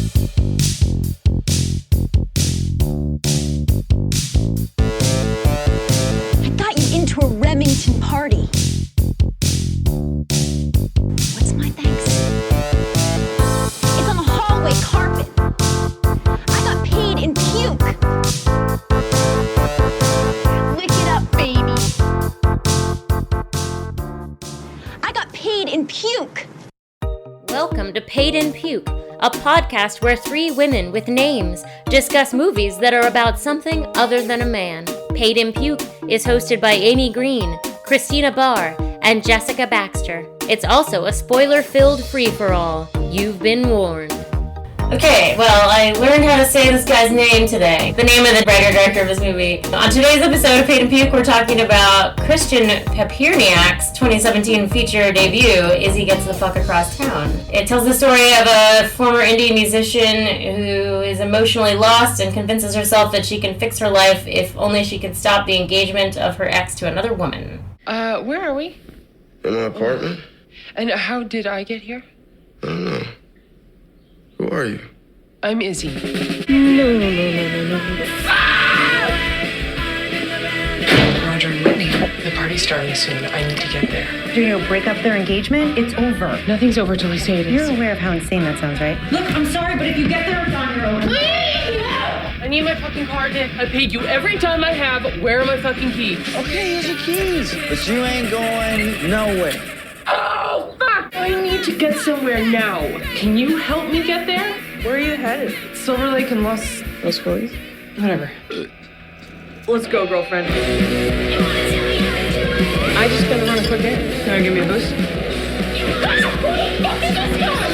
I got you into a Remington party. What's my thanks? It's on the hallway carpet. I got paid in puke. Lick it up, baby. I got paid in puke. Welcome to Paid in Puke, a podcast where three women with names discuss movies that are about something other than a man. Paid in Puke is hosted by Amy Green, Christina Barr, and Jessica Baxter. It's also a spoiler-filled free-for-all. You've been warned. Okay, well, I learned how to say this guy's name today. The name of the writer-director of this movie. On today's episode of Paid in Puke, we're talking about Christian Papierniak's 2017 feature debut, Izzy Gets the Fuck Across Town. It tells the story of a former indie musician who is emotionally lost and convinces herself that she can fix her life if only she can stop the engagement of her ex to another woman. Where are we? In my apartment. And how did I get here? I don't know. Who are you? I'm Izzy. Roger and Whitney, the party's starting soon. I need to get there. Do you break up their engagement? It's over. Nothing's over till I say it is. You're aware of how insane that sounds, right? Look, I'm sorry, but if you get there, it's on your own. I need my fucking car, Dick. I paid you every time I have. Where are my fucking keys? Okay, here's your keys. But you ain't going nowhere. Oh, fuck! I need to get somewhere now. Can you help me get there? Where are you headed? Silver Lake and Los Feliz? Whatever. Let's go, girlfriend. I just gotta run a quick errand. Can I give me a boost?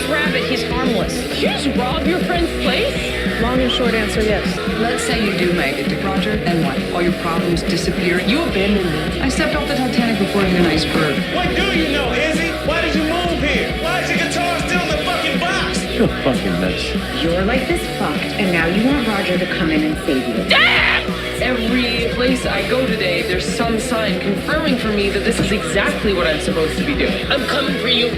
Grab it, he's harmless. Did you just rob your friend's place? Long and short answer, yes. Let's say you do make it to Roger, then what? All your problems disappear? You abandoned me. I stepped off the Titanic before hitting an iceberg. What do you know, Izzy? Why did you move here? Why is your guitar still in the fucking box? You're a fucking mess. Your life is fucked, and now you want Roger to come in and save you. Damn! Every place I go today, there's some sign confirming for me that this is exactly what I'm supposed to be doing. I'm coming for you.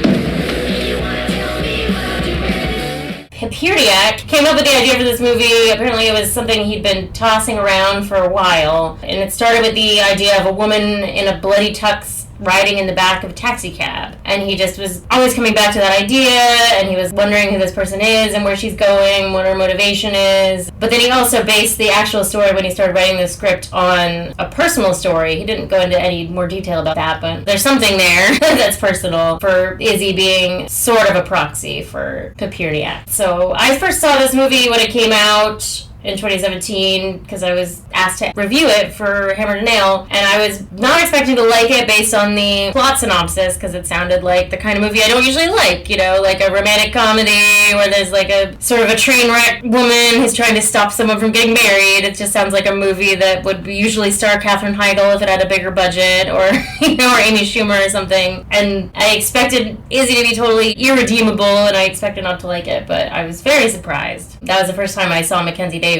Papierniak came up with the idea for this movie. Apparently it was something he'd been tossing around for a while. And it started with the idea of a woman in a bloody tux riding in the back of a taxi cab. And he just was always coming back to that idea, and he was wondering who this person is and where she's going, what her motivation is. But then he also based the actual story when he started writing the script on a personal story. He didn't go into any more detail about that, but there's something there that's personal for Izzy being sort of a proxy for Papierniak. So I first saw this movie when it came out in 2017 because I was asked to review it for Hammer to Nail, and I was not expecting to like it based on the plot synopsis because it sounded like the kind of movie I don't usually like, you know, like a romantic comedy where there's like a sort of a train wreck woman who's trying to stop someone from getting married. It just sounds like a movie that would usually star Katherine Heigl if it had a bigger budget, or you know, or Amy Schumer or something. And I expected Izzy to be totally irredeemable, and I expected not to like it, but I was very surprised. That was the first time I saw Mackenzie Davis.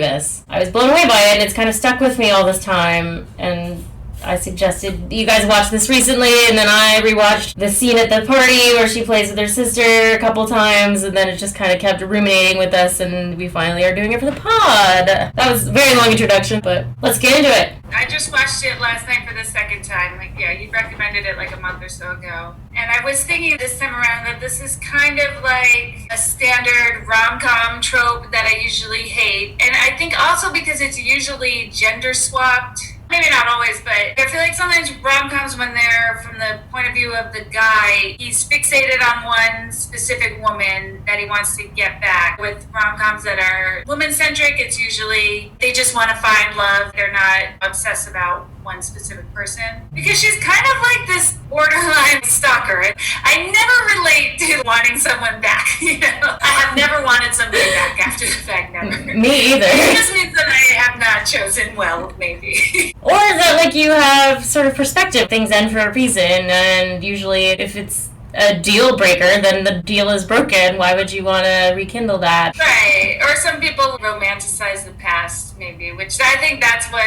I was blown away by it, and it's kind of stuck with me all this time, and I suggested you guys watch this recently, and then I rewatched the scene at the party where she plays with her sister a couple times, and then it just kind of kept ruminating with us, and we finally are doing it for the pod. That was a very long introduction, but let's get into it. I just watched it last night for the second time. You recommended it like a month or so ago. And I was thinking this time around that this is kind of like a standard rom-com trope that I usually hate. And I think also because it's usually gender swapped. Maybe not always, but I feel like sometimes rom-coms, when they're from the point of view of the guy, he's fixated on one specific woman that he wants to get back. With rom-coms that are woman-centric, it's usually they just want to find love. They're not obsessed about one specific person. Because she's kind of like this borderline stalker. I never relate to wanting someone back, you know? I have never wanted somebody back after the fact, never. Me either. It just means that I have not chosen well, maybe. Or is that like you have sort of perspective? Things end for a reason, and usually if it's a deal breaker, then the deal is broken. Why would you want to rekindle that? Right. Or some people romanticize the past, maybe, which I think that's what,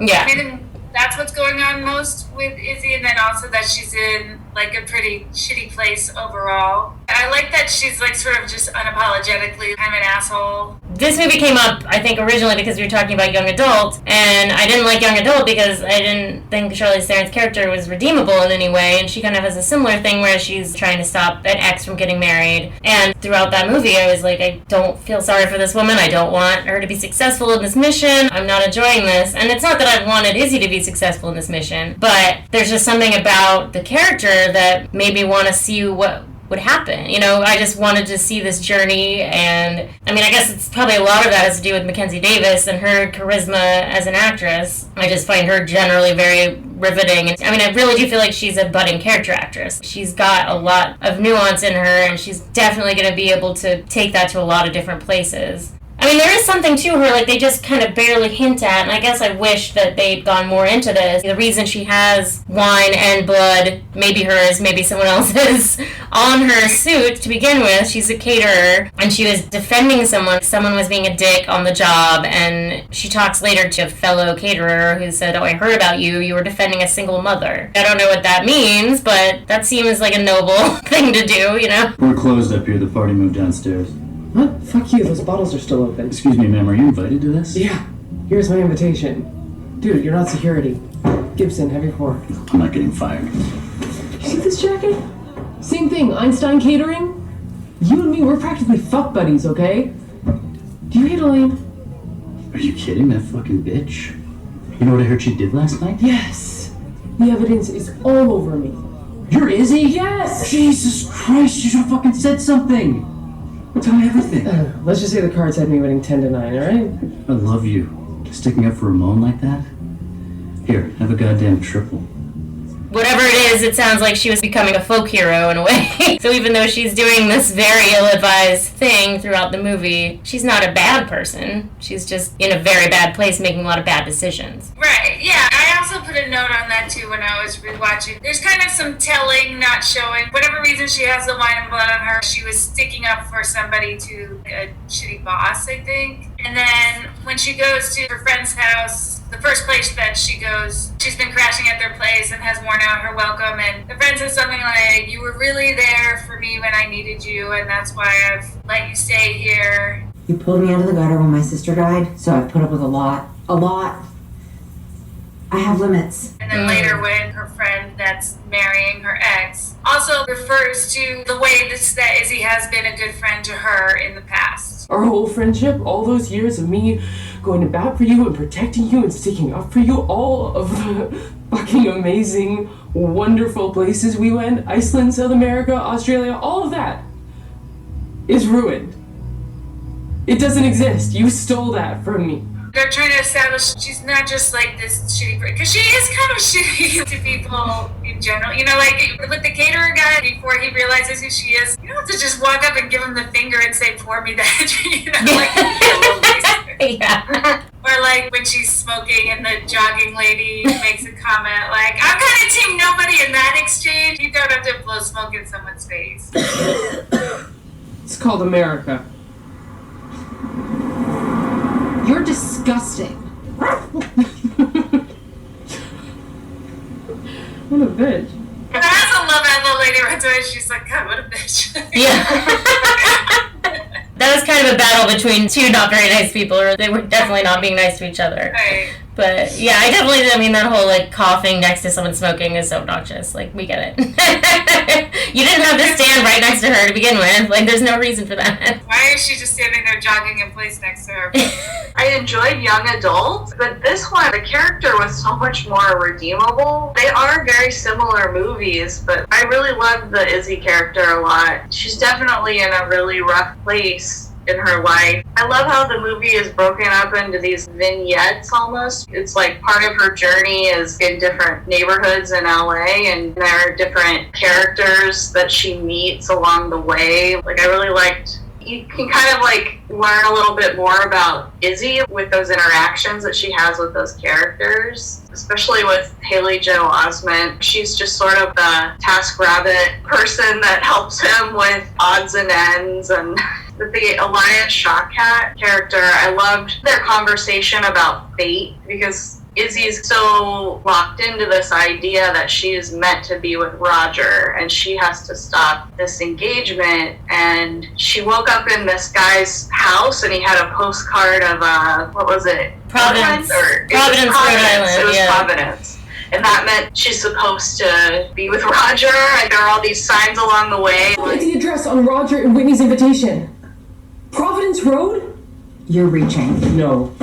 yeah. I mean, that's what's going on most with Izzy, and then also that she's in like a pretty shitty place overall. I like that she's like sort of just unapologetically kind of an asshole. This movie came up, I think, originally because we were talking about young adult, and I didn't like young adult because I didn't think Charlize Theron's character was redeemable in any way, and she kind of has a similar thing where she's trying to stop an ex from getting married. And throughout that movie, I was like, I don't feel sorry for this woman. I don't want her to be successful in this mission. I'm not enjoying this. And it's not that I wanted Izzy to be successful in this mission, but there's just something about the character that made me want to see what would happen. You know, I just wanted to see this journey, and I mean, I guess it's probably a lot of that has to do with Mackenzie Davis and her charisma as an actress. I just find her generally very riveting. I mean, I really do feel like she's a budding character actress. She's got a lot of nuance in her, and she's definitely going to be able to take that to a lot of different places. I mean, there is something to her, like, they just kind of barely hint at, and I guess I wish that they'd gone more into this. The reason she has wine and blood, maybe hers, maybe someone else's, on her suit to begin with. She's a caterer, and she was defending someone. Someone was being a dick on the job, and she talks later to a fellow caterer who said, "Oh, I heard about you. You were defending a single mother." I don't know what that means, but that seems like a noble thing to do, you know? We're closed up here. The party moved downstairs. What? Fuck you, those bottles are still open. Excuse me, ma'am, are you invited to this? Yeah, here's my invitation. Dude, you're not security. Gibson, have your fork. I'm not getting fired. You see this jacket? Same thing, Einstein Catering? You and me, we're practically fuck buddies, okay? Do you hate Elaine? Are you kidding? That fucking bitch? You know what I heard she did last night? Yes. The evidence is all over me. You're Izzy? Yes! Jesus Christ, you should have fucking said something. Tell me everything. Let's just say the cards had me winning 10-9, alright? I love you. Sticking up for Ramon like that? Here, have a goddamn triple. Whatever it is, it sounds like she was becoming a folk hero in a way. So even though she's doing this very ill-advised thing throughout the movie, she's not a bad person. She's just in a very bad place making a lot of bad decisions. Right, yeah. I also put a note on that too when I was rewatching. There's kind of some telling, not showing. Whatever reason she has the wine and blood on her, she was sticking up for somebody to a shitty boss, I think. And then when she goes to her friend's house, the first place that she goes, she's been crashing at their place and has worn out her welcome, and the friend says something like, "You were really there for me when I needed you, and that's why I've let you stay here." You pulled me out of the gutter when my sister died, so I've put up with a lot. I have limits. And then later when her friend that's marrying her ex also refers to the way that Izzy has been a good friend to her in the past. Our whole friendship, all those years of me going to bat for you and protecting you and sticking up for you, all of the fucking amazing, wonderful places we went, Iceland, South America, Australia, all of that is ruined. It doesn't exist. You stole that from me. They're trying to establish she's not just like this shitty person, because she is kind of shitty to people in general. You know, like with the caterer guy, before he realizes who she is, you don't have to just walk up and give him the finger and say, "Pour me that," you know, like, yeah. Or like when she's smoking and the jogging lady makes a comment like, "I'm kind of team nobody" in that exchange. You don't have to blow smoke in someone's face. It's called America. You're disgusting. What a bitch. And I also love that little lady runs away. She's like, "God, what a bitch." Yeah. That was kind of a battle between two not very nice people, or they were definitely not being nice to each other. Right. But yeah, I mean, that whole like coughing next to someone smoking is so obnoxious. Like, we get it. You didn't have to stand right next to her to begin with. Like, there's no reason for that. Why is she just standing there jogging in place next to her? I enjoyed Young Adult, but this one, the character was so much more redeemable. They are very similar movies, but I really loved the Izzy character a lot. She's definitely in a really rough place in her life. I love how the movie is broken up into these vignettes almost. It's like part of her journey is in different neighborhoods in LA, and there are different characters that she meets along the way. Like, I really liked, you can kind of like learn a little bit more about Izzy with those interactions that she has with those characters, especially with Haley Joel Osment. She's just sort of the TaskRabbit person that helps him with odds and ends. And the Alia Shawkat character, I loved their conversation about fate, because Izzy's so locked into this idea that she is meant to be with Roger and she has to stop this engagement. And she woke up in this guy's house and he had a postcard of, what was it? Providence. Providence, Rhode Island. It was yeah. Providence. And that meant she's supposed to be with Roger, and there are all these signs along the way. Look at the address on Roger and Whitney's invitation. Providence Road? You're reaching. No.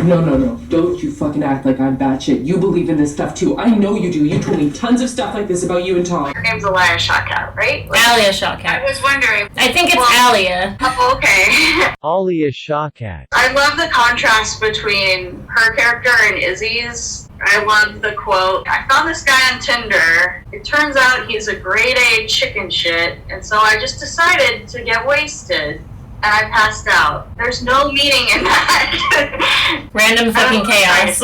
Don't you fucking act like I'm batshit. You believe in this stuff too. I know you do. You told me tons of stuff like this about you and Tom. Her name's Alia Shawkat, right? Alia Shawkat. I was wondering. I think it's Alia. Oh, okay. Alia Shawkat. I love the contrast between her character and Izzy's. I love the quote, I found this guy on Tinder. It turns out he's a grade A chicken shit, and so I just decided to get wasted. And I passed out. There's no meaning in that. Random fucking chaos.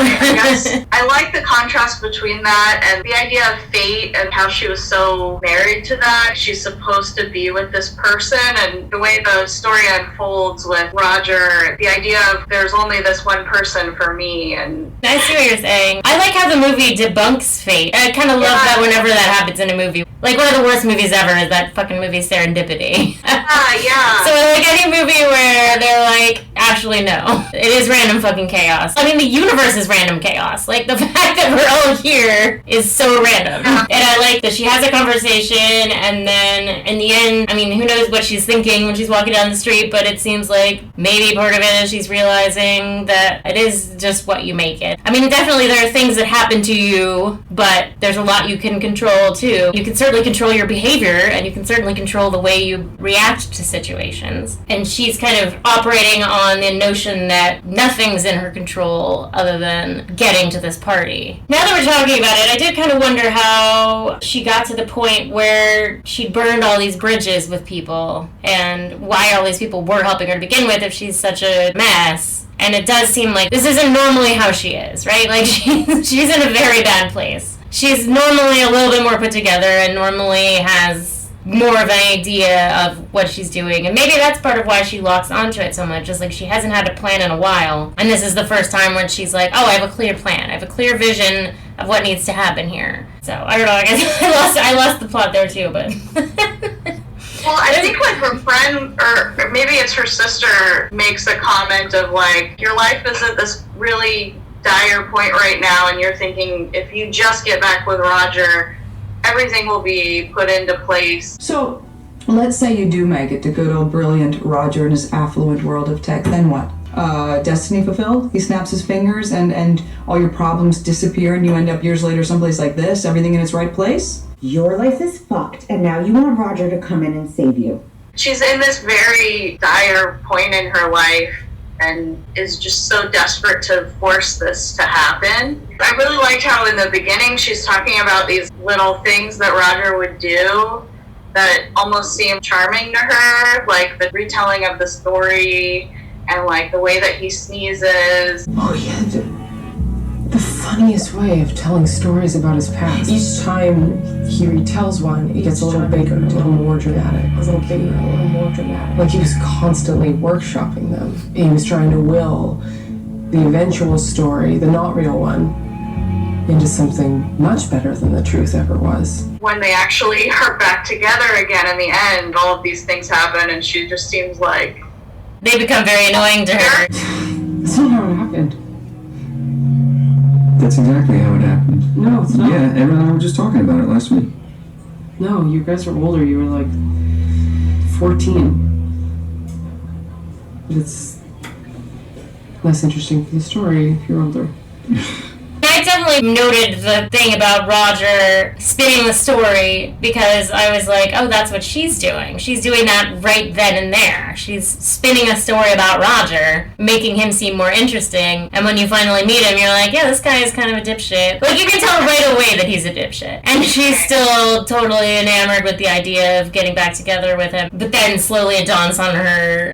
I like the contrast between that and the idea of fate and how she was so married to that. She's supposed to be with this person, and the way the story unfolds with Roger, the idea of there's only this one person for me. And I see what you're saying. I like how the movie debunks fate. I kind of love that whenever that happens in a movie. Like, one of the worst movies ever is that fucking movie Serendipity. Yeah. So I like any movie where they're like, actually no, it is random fucking chaos. I mean, the universe is random chaos. Like, the fact that we're all here is so random. And I like that she has a conversation, and then in the end, I mean, who knows what she's thinking when she's walking down the street, but it seems like maybe part of it is she's realizing that it is just what you make it. I mean, definitely there are things that happen to you, but there's a lot you can control too. You can certainly control your behavior, and you can certainly control the way you react to situations. And she's kind of operating on the notion that nothing's in her control other than getting to this party. Now that we're talking about it, I did kind of wonder how she got to the point where she burned all these bridges with people, and why all these people were helping her to begin with if she's such a mess. And it does seem like this isn't normally how she is, right? Like, she's in a very bad place. She's normally a little bit more put together and normally has more of an idea of what she's doing. And maybe that's part of why she locks onto it so much. Just like she hasn't had a plan in a while. And this is the first time when she's like, oh, I have a clear plan. I have a clear vision of what needs to happen here. So, I don't know. I guess I lost the plot there too, but... Well, I think like her friend, or maybe it's her sister, makes a comment of like, your life is at this really dire point right now, and you're thinking if you just get back with Roger, everything will be put into place. So, let's say you do make it to good old brilliant Roger in his affluent world of tech, then what? Destiny fulfilled? He snaps his fingers and all your problems disappear and you end up years later someplace like this, everything in its right place? Your life is fucked, and now you want Roger to come in and save you. She's in this very dire point in her life and is just so desperate to force this to happen. I really liked how in the beginning she's talking about these little things that Roger would do that almost seem charming to her, like the retelling of the story and like the way that he sneezes. Oh yeah, the funniest way of telling stories about his past. Each time he retells one, it gets a little bigger, a little more dramatic, a little bigger, a little more dramatic. Like he was constantly workshopping them. He was trying to will the eventual story, the not real one, into something much better than the truth ever was. When they actually are back together again in the end, all of these things happen and she just seems like... They become very annoying to her. That's not how it happened. That's exactly how it happened. No, it's not. Yeah, Emma and I were just talking about it last week. No, you guys were older. You were like 14. But it's less interesting for the story if you're older. I definitely noted the thing about Roger spinning the story because I was like, oh, that's what she's doing. She's doing that right then and there. She's spinning a story about Roger, making him seem more interesting. And when you finally meet him, you're like, yeah, this guy is kind of a dipshit. Like, you can tell right away that he's a dipshit. And she's still totally enamored with the idea of getting back together with him. But then slowly it dawns on her.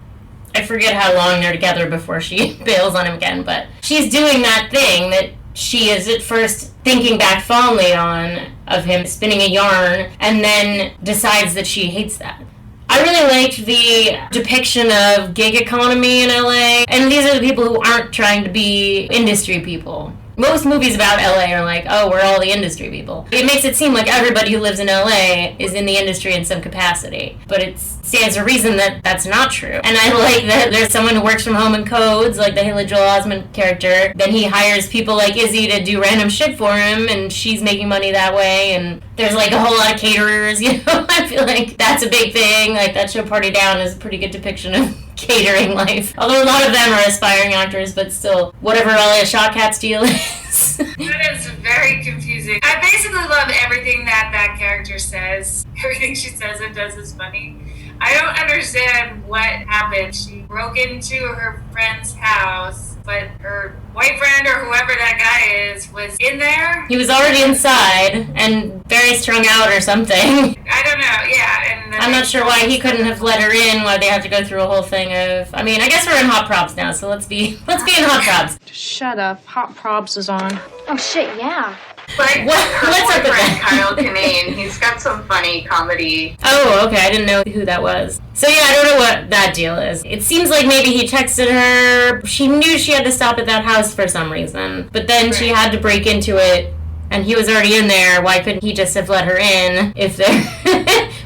I forget how long they're together before she bails on him again, but she's doing that thing that she is at first thinking back fondly on, of him spinning a yarn, and then decides that she hates that. I really liked the depiction of gig economy in LA, and these are the people who aren't trying to be industry people. Most movies about LA are like, oh, we're all the industry people. It makes it seem like everybody who lives in LA is in the industry in some capacity. But it stands to reason that that's not true. And I like that there's someone who works from home and codes, like the Haley Joel Osment character. Then he hires people like Izzy to do random shit for him, and she's making money that way. And there's like a whole lot of caterers, you know? I feel like that's a big thing. Like that show Party Down is a pretty good depiction of catering life. Although a lot of them are aspiring actors, but still, whatever Alia Shawkat's deal is. That is very confusing. I basically love everything that character says. Everything she says and does is funny. I don't understand what happened. She broke into her friend's house, but her boyfriend or whoever that guy is was in there. He was already inside and very strung out or something. I don't know, yeah. And I'm not sure why he couldn't have let her in, why they have to go through a whole thing of... I mean, I guess we're in hot props now, so let's be in hot props. Shut up. Hot Probs is on. Oh shit, yeah. Like her What's up with boyfriend, that? Kyle Kinane. He's got some funny comedy. Oh, okay, I didn't know who that was. So yeah, I don't know what that deal is. It seems like maybe he texted her. She knew she had to stop at that house for some reason. But then she had to break into it, and he was already in there. Why couldn't he just have let her in if their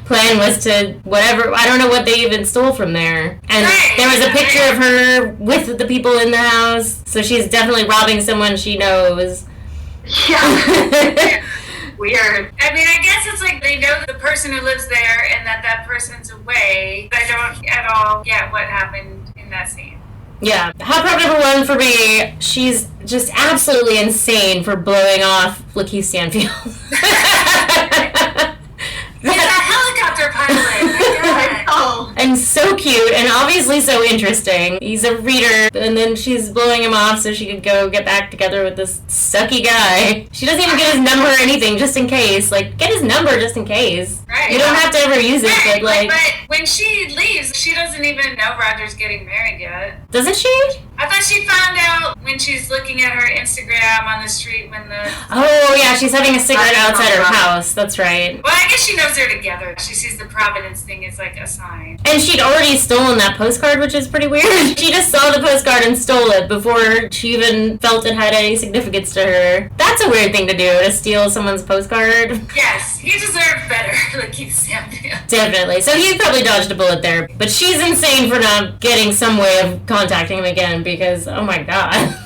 plan was to whatever? I don't know what they even stole from there. And there was a picture of her with the people in the house. So she's definitely robbing someone she knows. Yeah. Weird. I mean, I guess it's like they know the person who lives there and that person's away. I don't at all get what happened in that scene. Yeah. Hot prop number one for me, she's just absolutely insane for blowing off Lakeith Stanfield. He's a helicopter pilot. My God. And so cute, and obviously so interesting. He's a reader, and then she's blowing him off so she could go get back together with this sucky guy. She doesn't even get his number or anything, just in case. Like, get his number just in case. Right. You don't have to ever use it, but like... But when she leaves, she doesn't even know Roger's getting married yet. Doesn't she? I thought she found out when she's looking at her Instagram on the street when the... Oh, yeah, she's having a cigarette outside her house. That's right. Well, I guess she knows they're together. She sees the Providence thing as like a sign. And she'd already stolen that postcard, which is pretty weird. She just saw the postcard and stole it before she even felt it had any significance to her. That's a weird thing to do, to steal someone's postcard. Yes, he deserved better, like Keith Stanfield. Definitely. So he probably dodged a bullet there. But she's insane for not getting some way of contacting him again because, oh my god.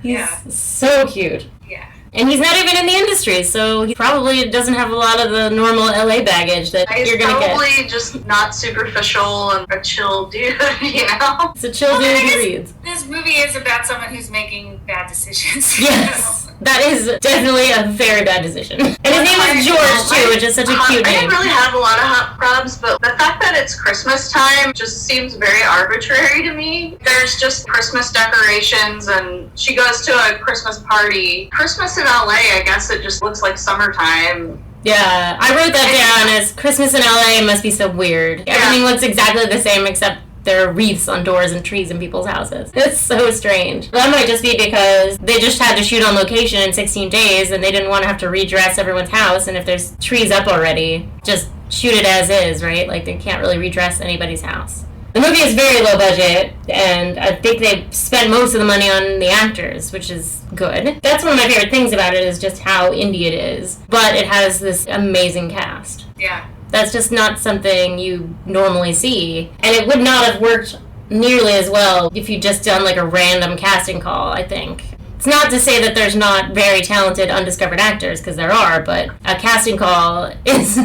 He's so cute. Yeah. And he's not even in the industry, so he probably doesn't have a lot of the normal LA baggage that you're gonna get. He's probably just not superficial and a chill dude, you know? It's a chill dude who reads. This movie is about someone who's making bad decisions. Yes. That is definitely a very bad decision. And his name is George, too, which is such a cute I name. didn't really have a lot of hot probs, but the fact that it's Christmas time just seems very arbitrary to me. There's just Christmas decorations, and she goes to a Christmas party. Christmas in LA, I guess it just looks like summertime. Yeah, I wrote that down as Christmas in LA must be so weird. Everything looks exactly the same except there are wreaths on doors and trees in people's houses. It's so strange. That might just be because they just had to shoot on location in 16 days and they didn't want to have to redress everyone's house, and if there's trees up already, just shoot it as is, right? Like, they can't really redress anybody's house. The movie is very low budget, and I think they spent most of the money on the actors, which is good. That's one of my favorite things about it, is just how indie it is. But it has this amazing cast. Yeah. That's just not something you normally see. And it would not have worked nearly as well if you'd just done like a random casting call, I think. It's not to say that there's not very talented undiscovered actors, because there are, but a casting call is...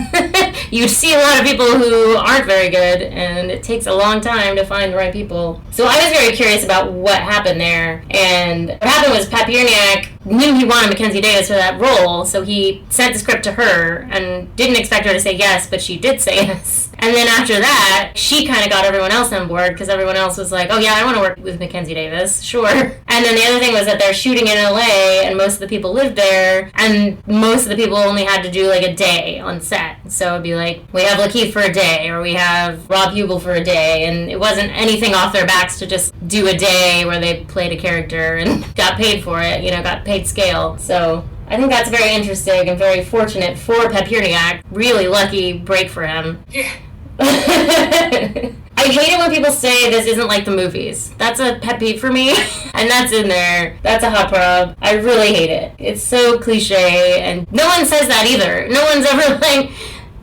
you'd see a lot of people who aren't very good, and it takes a long time to find the right people. So I was very curious about what happened there, and what happened was Papierniak knew he wanted Mackenzie Davis for that role, so he sent the script to her, and didn't expect her to say yes, but she did say yes. And then after that, she kind of got everyone else on board, because everyone else was like, oh yeah, I want to work with Mackenzie Davis, sure. And then the other thing was that they're shooting in LA, and most of the people lived there, and most of the people only had to do like a day on set. So it'd be like, we have Lakeith for a day, or we have Rob Hubel for a day, and it wasn't anything off their backs to just do a day where they played a character and got paid for it, you know, got paid scale. So I think that's very interesting and very fortunate for Papierniak. Really lucky break for him. Yeah. I hate it when people say this isn't like the movies. That's a pet peeve for me, and that's in there. That's a hot prob. I really hate it. It's so cliche, and no one says that either. No one's ever like,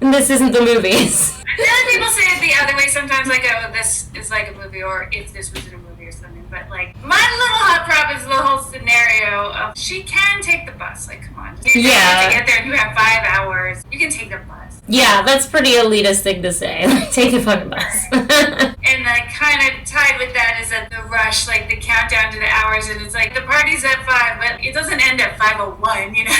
this isn't the movies. I feel like people say it the other way sometimes, like, oh, this is like a movie, or if this was in a movie or something. But, like, my little hot prop is the whole scenario of she can take the bus. Like, come on. You have to get there and you have 5 hours. You can take the bus. Yeah, that's pretty elitist thing to say. Like, take the fucking bus. And, like, kind of tied with that is that the rush, like, the countdown to the hours, and it's like, the party's at 5, but it doesn't end at 5:01, you know?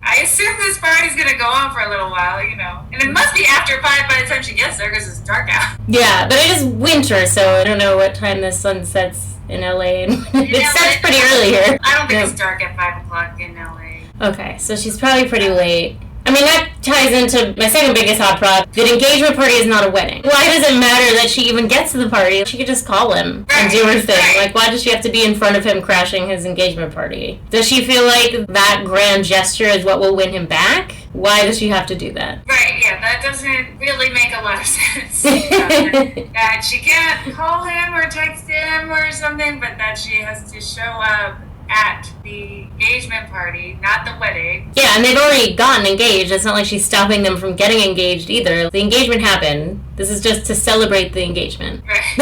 I assume this party's gonna go on for a little while, you know? And it must be after 5 by the time she gets there, because it's dark out. Yeah, but it is winter, so I don't know what time the sun sets in LA. It sets pretty early here. I don't think it's dark at 5 o'clock in LA. Okay, so she's probably pretty late. I mean, that ties into my second biggest hot prop. The engagement party is not a wedding. Why does it matter that she even gets to the party? She could just call him and do her thing. Like, why does she have to be in front of him crashing his engagement party? Does she feel like that grand gesture is what will win him back? Why does she have to do that? Right, yeah, that doesn't really make a lot of sense. That she can't call him or text him or something, but that she has to show up at the engagement party, not the wedding. Yeah, and they've already gotten engaged. It's not like she's stopping them from getting engaged either. The engagement happened. This is just to celebrate the engagement. Right.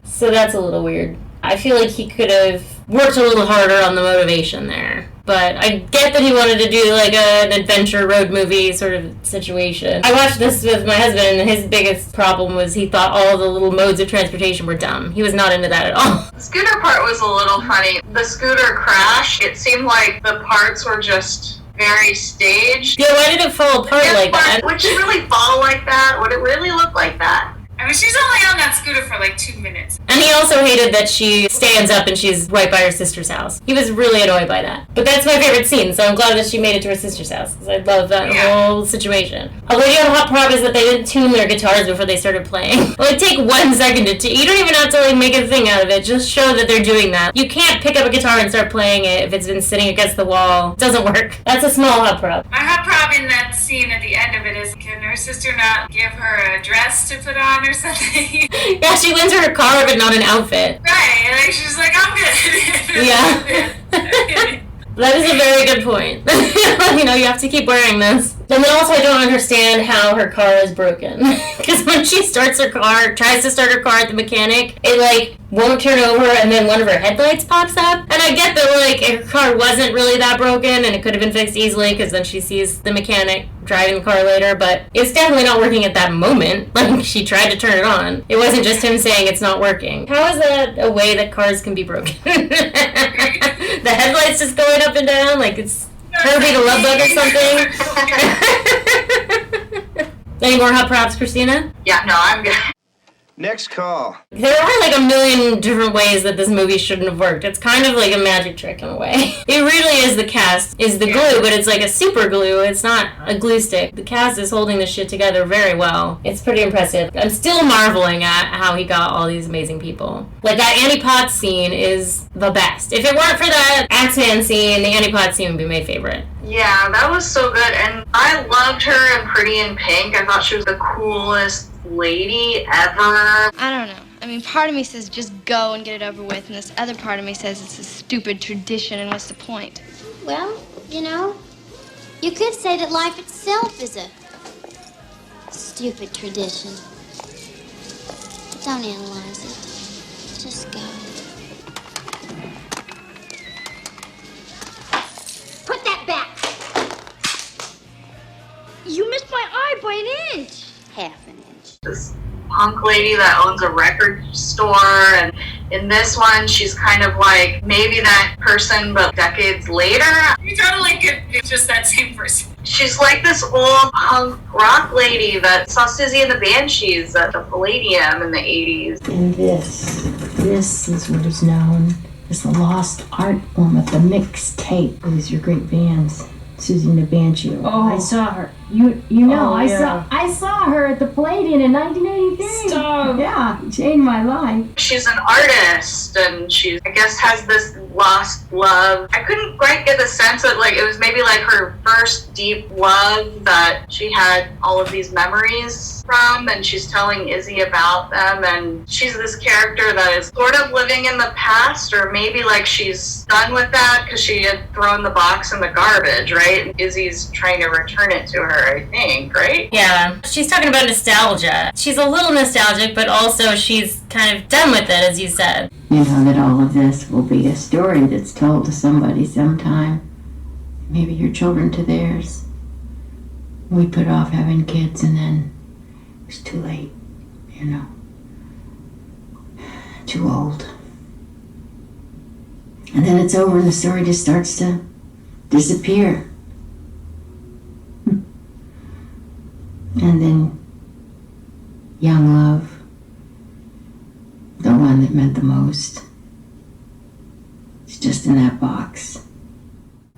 So that's a little weird. I feel like he could have worked a little harder on the motivation there. But I get that he wanted to do like an adventure road movie sort of situation. I watched this with my husband, and his biggest problem was he thought all the little modes of transportation were dumb. He was not into that at all. The scooter part was a little funny. The scooter crash, it seemed like the parts were just very staged. Yeah, why did it fall apart like that? Would she really fall like that? Would it really look like that? I mean, she's only on that scooter for like 2 minutes. And he also hated that she stands up and she's right by her sister's house. He was really annoyed by that. But that's my favorite scene, so I'm glad that she made it to her sister's house, because I love that whole situation. Although the other hot prop is that they didn't tune their guitars before they started playing. Like, take 1 second to tune. You don't even have to like make a thing out of it. Just show that they're doing that. You can't pick up a guitar and start playing it if it's been sitting against the wall. It doesn't work. That's a small hot prop. My hot prop in that scene at the end of it is, can her sister not give her a dress to put on or something? Yeah, she wins her car, but not an outfit. Right, like she's like, I'm good. Yeah. That is a very good point. You know, you have to keep wearing this. And then also I don't understand how her car is broken. Because when she starts her car, tries to start her car at the mechanic, it like won't turn over and then one of her headlights pops up. And I get that like her car wasn't really that broken and it could have been fixed easily because then she sees the mechanic driving the car later, but it's definitely not working at that moment. Like, she tried to turn it on. It wasn't just him saying it's not working. How is that a way that cars can be broken? The headlights just going up and down like it's Herbie the Love Bug or something? Any more hot props, Christina? Yeah, no, I'm good. Next call. There are like a million different ways that this movie shouldn't have worked. It's kind of like a magic trick in a way. It really is the cast, is the glue, but it's like a super glue. It's not a glue stick. The cast is holding this shit together very well. It's pretty impressive. I'm still marveling at how he got all these amazing people. Like, that Annie Potts scene is the best. If it weren't for that Axeman scene, the Annie Potts scene would be my favorite. Yeah, that was so good, and I loved her in Pretty in Pink. I thought she was the coolest lady ever. I don't know. I mean, part of me says just go and get it over with, and this other part of me says it's a stupid tradition, and what's the point? Well, you know, you could say that life itself is a stupid tradition. But don't analyze it. Just go. Put that back! You missed my eye by an inch. Half an inch. This punk lady that owns a record store, and in this one she's kind of like maybe that person but decades later. You totally could be just that same person. She's like this old punk rock lady that saw Sizzy and the Banshees at the Palladium in the 80s. And this is what is known as the lost art form of the mixtape. These are great bands. Susie and the Banshee. Oh, I saw her. You know, I saw her at the Palladium in 1983. Stop. Yeah, changed my life. She's an artist, and she, I guess, has this lost love. I couldn't quite get the sense that, like, it was maybe like her first deep love that she had all of these memories from, and she's telling Izzy about them, and she's this character that is sort of living in the past, or maybe like she's done with that because she had thrown the box in the garbage, right? And Izzy's trying to return it to her, I think, right? Yeah, she's talking about nostalgia. She's a little nostalgic, but also she's kind of done with it, as you said. You know that all of this will be a story that's told to somebody sometime. Maybe your children to theirs. We put off having kids and then it was too late, you know. Too old. And then it's over and the story just starts to disappear. And then young love, the one that meant the most, it's just in that box.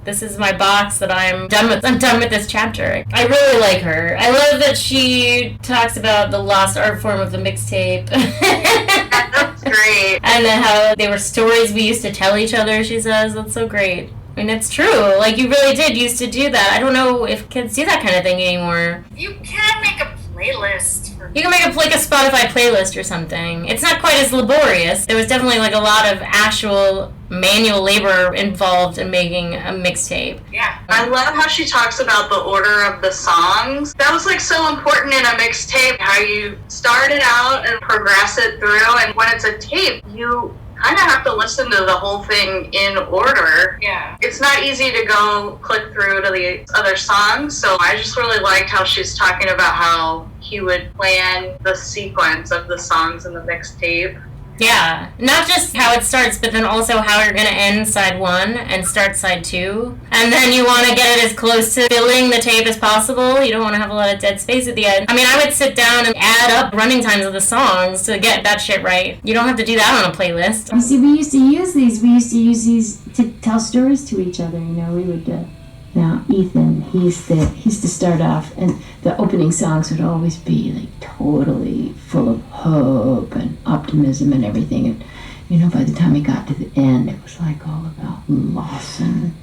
This is my box that I'm done with. I'm done with this chapter. I really like her. I love that she talks about the lost art form of the mixtape. That's great. And then how they were stories we used to tell each other, she says. That's so great. I mean, it's true. Like, you really did used to do that. I don't know if kids do that kind of thing anymore. You can make a playlist for... You can make like a Spotify playlist or something. It's not quite as laborious. There was definitely like a lot of actual manual labor involved in making a mixtape. Yeah. I love how she talks about the order of the songs. That was like so important in a mixtape, how you start it out and progress it through, and when it's a tape, you kind of have to listen to the whole thing in order. Yeah. It's not easy to go click through to the other songs, so I just really liked how she's talking about how he would plan the sequence of the songs in the mixtape. Yeah, not just how it starts, but then also how you're going to end side 1 and start side 2. And then you want to get it as close to filling the tape as possible. You don't want to have a lot of dead space at the end. I mean, I would sit down and add up running times of the songs to get that shit right. You don't have to do that on a playlist. You see, we used to use these to tell stories to each other, you know. We would, now Ethan, he's to start off, and the opening songs would always be like totally full of hope and optimism and everything, and you know, by the time he got to the end, it was like all about loss and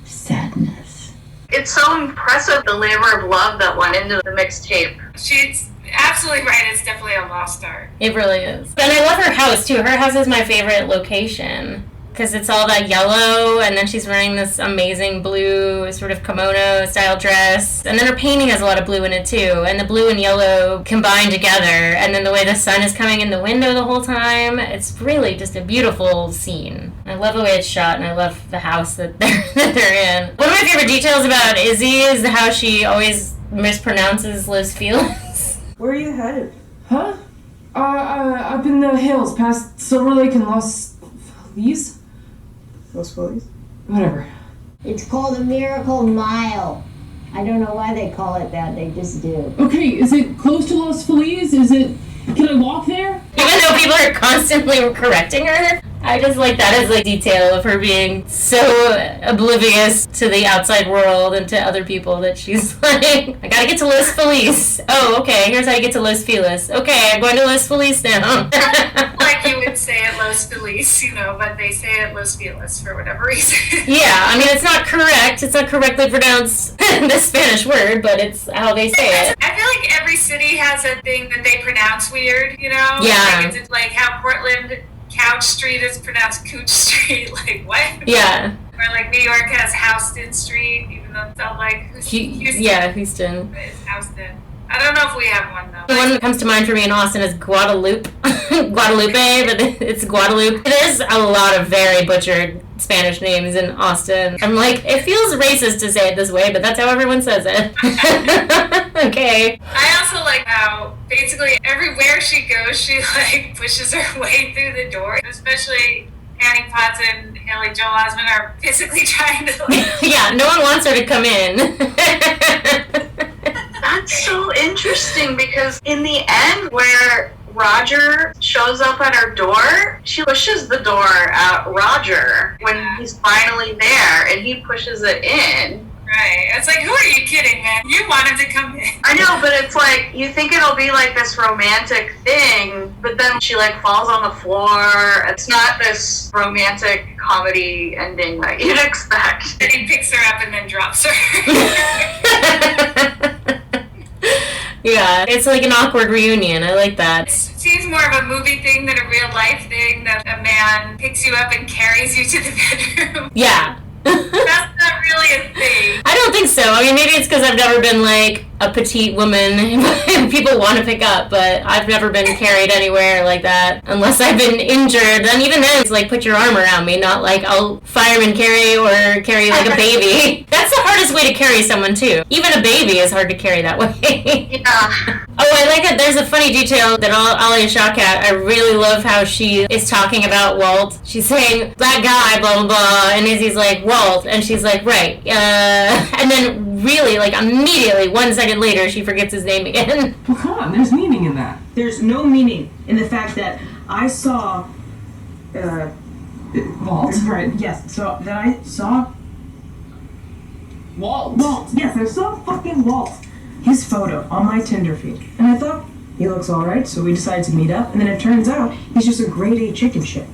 sadness. It's so impressive, the labor of love that went into the mixtape. She's absolutely right. It's definitely a lost art. It really is. And I love her house too. Her house is my favorite location, because it's all that yellow, and then she's wearing this amazing blue sort of kimono style dress, and then her painting has a lot of blue in it too, and the blue and yellow combine together, and then the way the sun is coming in the window the whole time, it's really just a beautiful scene. I love the way it's shot, and I love the house that they're in. One of my favorite details about Izzy is how she always mispronounces Los Feliz. Where are you headed? Huh? Up in the hills past Silver Lake and Los Feliz? Los Feliz? Whatever. It's called a Miracle Mile. I don't know why they call it that, they just do. Okay, is it close to Los Feliz? Can I walk there? Even though people are constantly correcting her, I just like that as a detail of her being so oblivious to the outside world and to other people that she's like, I gotta get to Los Feliz. Oh, okay, here's how you get to Los Feliz. Okay, I'm going to Los Feliz now. Like you would say it Los Feliz, you know, but they say it Los Feliz for whatever reason. Yeah, I mean, it's not correct. It's not correctly pronounced the Spanish word, but it's how they say it. I feel like every city has a thing that they pronounce weird, you know? Yeah. Like, it's like how Portland Couch Street is pronounced Cooch Street. Like, what? Yeah. Or like New York has Houston Street, even though it's not like Houston. Yeah, Houston. It's Houston. I don't know if we have one though. The one that comes to mind for me in Austin is Guadalupe. Guadalupe, but it's Guadalupe. There's a lot of very butchered Spanish names in Austin. I'm like, it feels racist to say it this way, but that's how everyone says it. Okay. I also like how basically everywhere she goes, she like pushes her way through the door. Especially Annie Potts and Haley Joel Osment are physically trying to like... Yeah, no one wants her to come in. That's so interesting, because in the end where Roger shows up at her door, she pushes the door at Roger when he's finally there, and he pushes it in. Right. It's like, who are you kidding, man? You want him to come in. I know, but it's like, you think it'll be like this romantic thing, but then she like falls on the floor. It's not this romantic comedy ending that you'd expect. And he picks her up and then drops her. Yeah, it's like an awkward reunion. I like that. It seems more of a movie thing than a real life thing, that a man picks you up and carries you to the bedroom. Yeah. That's not really a thing. I don't think so. I mean, maybe it's because I've never been like a petite woman and people want to pick up, but I've never been carried anywhere like that unless I've been injured. And even then, it's like, put your arm around me, not like I'll fireman carry or carry like a baby. That's the hardest way to carry someone too. Even a baby is hard to carry that way. Yeah. Oh, I like that there's a funny detail that Alia Shawkat, I really love how she is talking about Walt. She's saying, that guy, blah, blah, blah, and Izzy's like, Walt, and she's like, right, and then really, like, immediately, 1 second later, she forgets his name again. Well, come on, there's meaning in that. There's no meaning in the fact that I saw, Walt? Right, yes, so that I saw... Walt, yes, I saw fucking Walt. His photo on my Tinder feed. And I thought, he looks alright, so we decided to meet up, and then it turns out he's just a grade A chicken shit.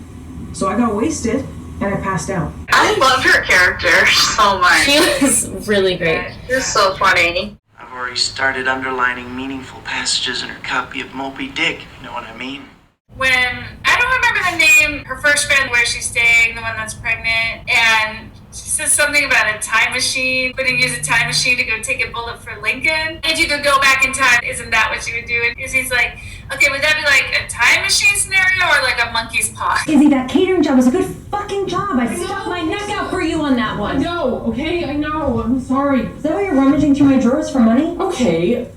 So I got wasted, and I passed out. I love her character so much. She was really great. She's so funny. I've already started underlining meaningful passages in her copy of Moby Dick, if you know what I mean. When, I don't remember the name, her first friend where she's staying, the one that's pregnant, and she says something about a time machine, wouldn't use a time machine to go take a bullet for Lincoln. If you could go back in time, isn't that what you would do? And Izzy's like, okay, would that be like a time machine scenario or like a monkey's paw? Izzy, that catering job was a good fucking job. I stuck my neck out for you on that one. I know, okay? I know. I'm sorry. Is that why you're rummaging through my drawers for money? Okay.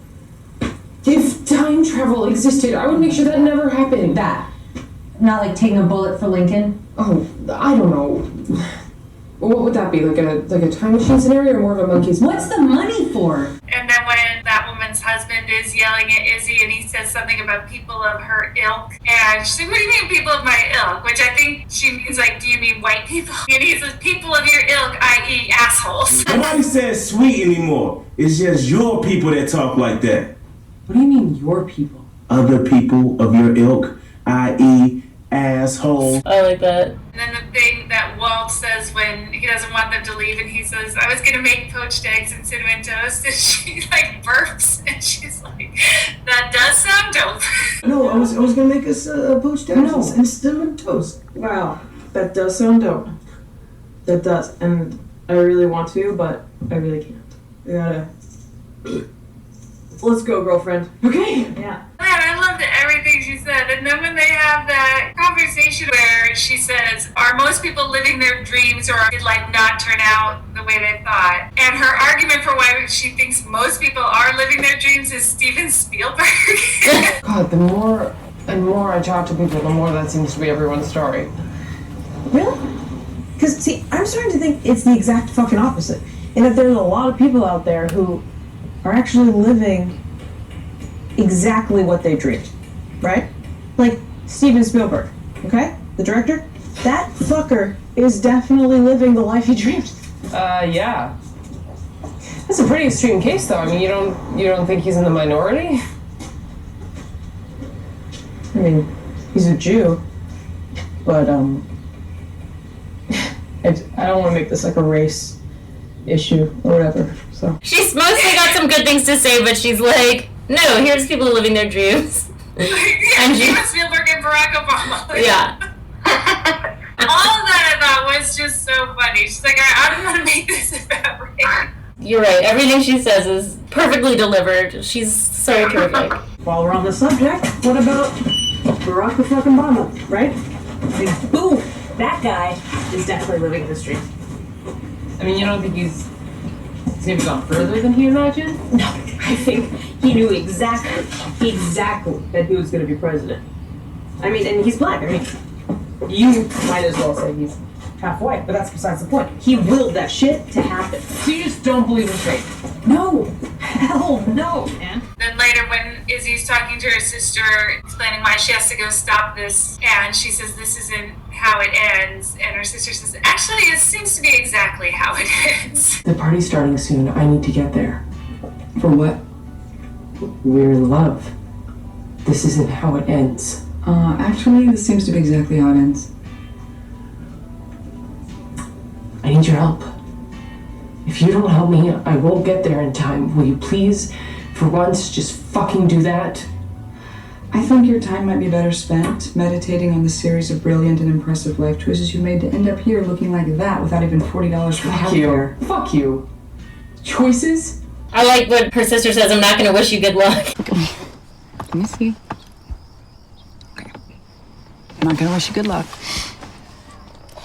If time travel existed, I would make sure that never happened. That. Not like taking a bullet for Lincoln? Oh, I don't know. What would that be? Like a time machine scenario or more of a monkey's paw? What's the money for? And then when that woman's husband is yelling at Izzy and he says something about people of her ilk, and she's like, what do you mean people of my ilk? Which I think she means like, do you mean white people? And he says, people of your ilk, i.e. assholes. Nobody says sweet anymore. It's just your people that talk like that. What do you mean, your people? Other people of your ilk, i.e. asshole. I like that. And then the thing that Walt says when he doesn't want them to leave, and he says, I was gonna make poached eggs and cinnamon toast, and she like burps, and she's like, that does sound dope. No, I was gonna make us poached eggs and cinnamon toast. Wow, that does sound dope. That does, and I really want to, but I really can't. I gotta... Let's go, girlfriend. Okay? Yeah. Man, I loved everything she said. And then when they have that conversation where she says, are most people living their dreams or did like not turn out the way they thought? And her argument for why she thinks most people are living their dreams is Steven Spielberg. God, the more and more I talk to people, the more that seems to be everyone's story. Really? Because, see, I'm starting to think it's the exact fucking opposite. And that there's a lot of people out there who are actually living exactly what they dreamed, right? Like Steven Spielberg, okay? The director? That fucker is definitely living the life he dreamed. Yeah. That's a pretty extreme case, though. I mean, you don't think he's in the minority? I mean, he's a Jew, but, I don't want to make this like a race issue or whatever, so. She's mostly got some good things to say, but she's like, no, here's people living their dreams. Yeah, Steven Spielberg and Barack Obama. Yeah. All of that I thought was just so funny. She's like, I don't want to make this about race. You're right. Everything she says is perfectly delivered. She's so terrific. While we're on the subject, what about Barack the fucking Obama, right? I mean, boom! That guy is definitely living his dream. I mean, you don't think he's maybe gone further than he imagined? No, I think he knew exactly that he was going to be president. I mean, and he's black. I mean, you might as well say he's half white, but that's besides the point. He willed that shit to happen. So you just don't believe in fate? No! Hell no, man. Then later when Izzy Izzy's talking to her sister, explaining why she has to go stop this, and she says this isn't how it ends, and her sister says, actually, it seems to be exactly how it ends. The party's starting soon. I need to get there. For what? We're in love. This isn't how it ends. Actually, this seems to be exactly how it ends. I need your help. If you don't help me, I won't get there in time. Will you please, for once, just fucking do that? I think your time might be better spent meditating on the series of brilliant and impressive life choices you made to end up here looking like that without even $40 for healthcare. Fuck you. Choices? I like what her sister says, I'm not going to wish you good luck. Let me see. Okay. I'm not going to wish you good luck.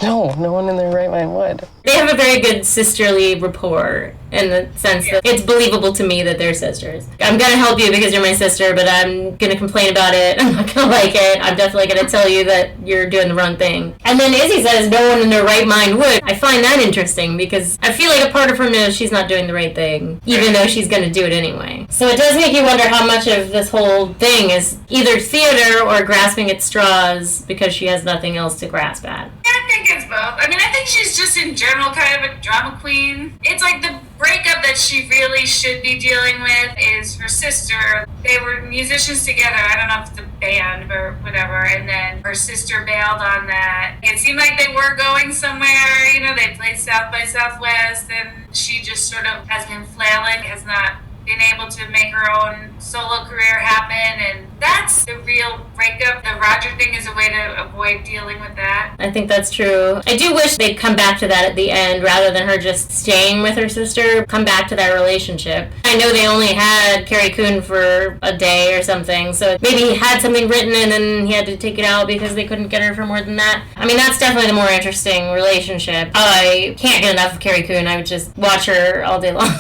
No, no one in their right mind would. They have a very good sisterly rapport in the sense that it's believable to me that they're sisters. I'm gonna help you because you're my sister, but I'm gonna complain about it. I'm not gonna like it. I'm definitely gonna tell you that you're doing the wrong thing. And then Izzy says no one in their right mind would. I find that interesting because I feel like a part of her knows she's not doing the right thing, even though she's gonna do it anyway. So it does make you wonder how much of this whole thing is either theater or grasping at straws because she has nothing else to grasp at. I think it's both. I mean, I think she's just in general kind of a drama queen. It's like the breakup that she really should be dealing with is her sister. They were musicians together. I don't know if it's a band or whatever. And then her sister bailed on that. It seemed like they were going somewhere. You know, they played South by Southwest, and she just sort of has been flailing, has not been able to make her own solo career happen, and that's the real breakup. The Roger thing is a way to avoid dealing with that. I think that's true. I do wish they'd come back to that at the end rather than her just staying with her sister. Come back to that relationship. I know they only had Carrie Coon for a day or something, so maybe he had something written and then he had to take it out because they couldn't get her for more than that. I mean, that's definitely the more interesting relationship. I can't get enough of Carrie Coon. I would just watch her all day long.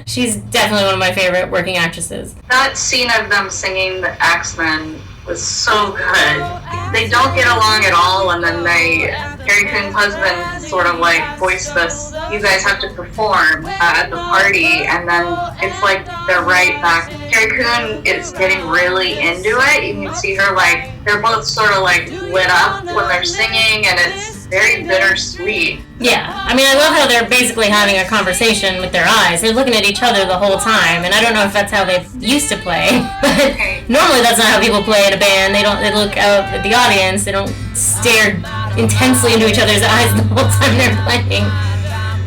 She's definitely one of my favorite working actresses. That scene of them singing the X-Men was so good. They don't get along at all, and then Carrie Coon's husband sort of like voiced this, you guys have to perform at the party, and then it's like they're right back. Carrie Coon is getting really into it. You can see her like, they're both sort of like lit up when they're singing, and it's very bittersweet. Yeah, I mean, I love how they're basically having a conversation with their eyes. They're looking at each other the whole time, and I don't know if that's how they used to play, but normally that's not how people play in a band. They look out at the audience, they don't stare intensely into each other's eyes the whole time they're playing.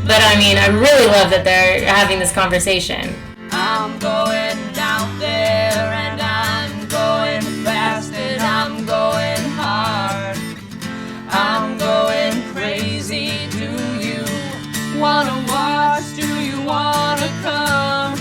But I mean, I really love that they're having this conversation. I'm going out there, and I'm going fast, and I'm going hard. I'm going crazy. Do you wanna watch? Do you wanna come?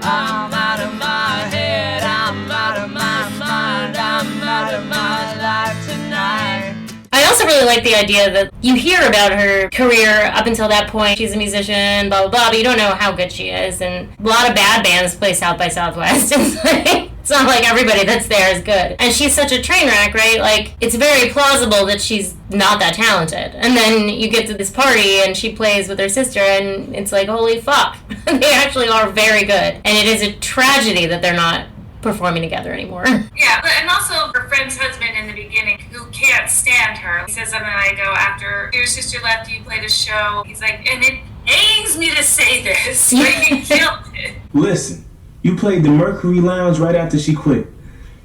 I'm out of my head, I'm out of my mind, I'm out of my life tonight. I also really like the idea that you hear about her career up until that point. She's a musician, blah, blah, blah, but you don't know how good she is. And a lot of bad bands play South by Southwest. It's not like everybody that's there is good. And she's such a train wreck, right? Like, it's very plausible that she's not that talented. And then you get to this party and she plays with her sister and it's like, holy fuck. They actually are very good. And it is a tragedy that they're not performing together anymore. Yeah, and also her friend's husband in the beginning who can't stand her. He says something like, oh, after your sister left, you played a show. He's like, and it pains me to say this, but you killed it. Listen, you played the Mercury Lounge right after she quit.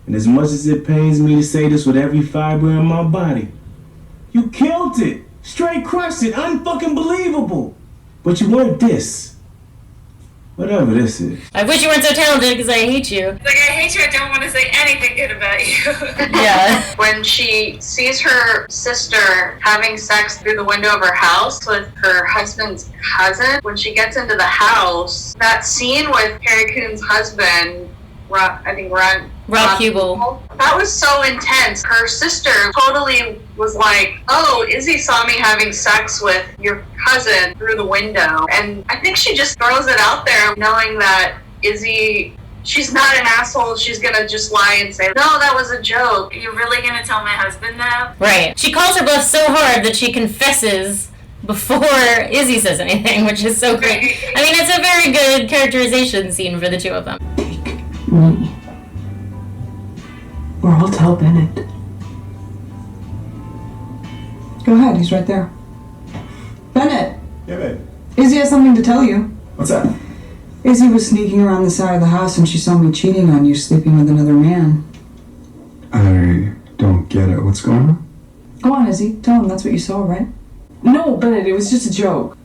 And as much as it pains me to say this with every fiber in my body, you killed it. Straight crushed it. Unfucking believable. But you weren't this. Whatever this is. I wish you weren't so talented because I hate you. Like, I hate you, I don't want to say anything good about you. Yeah. When she sees her sister having sex through the window of her house with her husband's cousin, when she gets into the house, that scene with Carrie Coon's husband, Rob Hubel. That was so intense. Her sister totally was like, oh, Izzy saw me having sex with your cousin through the window. And I think she just throws it out there knowing that Izzy, she's not an asshole. She's going to just lie and say, no, that was a joke. You're really going to tell my husband that? Right. She calls her bluff so hard that she confesses before Izzy says anything, which is so great. I mean, it's a very good characterization scene for the two of them. Me Or I'll tell Bennett. Go ahead, he's right there. Bennett! Yeah, babe. Izzy has something to tell you. What's that? Izzy was sneaking around the side of the house and she saw me cheating on you, sleeping with another man. I don't get it. What's going on? Go on, Izzy. Tell him that's what you saw, right? No, Bennett, it was just a joke.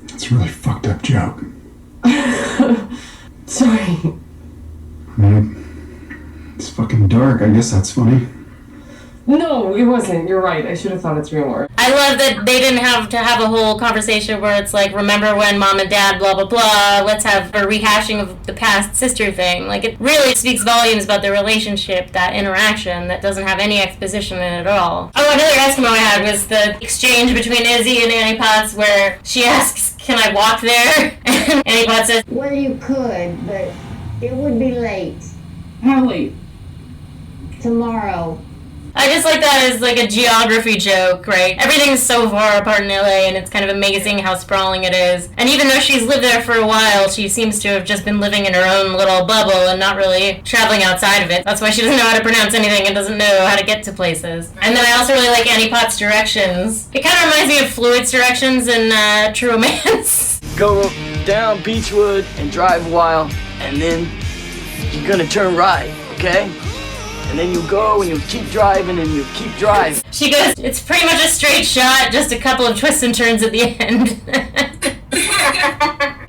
It's a really fucked up joke. Sorry. I mean, it's fucking dark. I guess that's funny. No, it wasn't. You're right. I should have thought it through more. I love that they didn't have to have a whole conversation where it's like, remember when mom and dad, blah, blah, blah, let's have a rehashing of the past sister thing. Like, it really speaks volumes about their relationship, that interaction, that doesn't have any exposition in it at all. Oh, another Eskimo I had was the exchange between Izzy and Annie Potts where she asks, can I walk there? And Annie Potts says, Well, you could, but it would be late. How late? Tomorrow. I just like that as like a geography joke, right? Everything's so far apart in LA and it's kind of amazing how sprawling it is. And even though she's lived there for a while, she seems to have just been living in her own little bubble and not really traveling outside of it. That's why she doesn't know how to pronounce anything and doesn't know how to get to places. And then I also really like Annie Potts' directions. It kind of reminds me of Fluid's directions in True Romance. Go down Beechwood and drive a while, and then you're gonna turn right, okay? And then you go and you keep driving and you keep driving. She goes, it's pretty much a straight shot, just a couple of twists and turns at the end.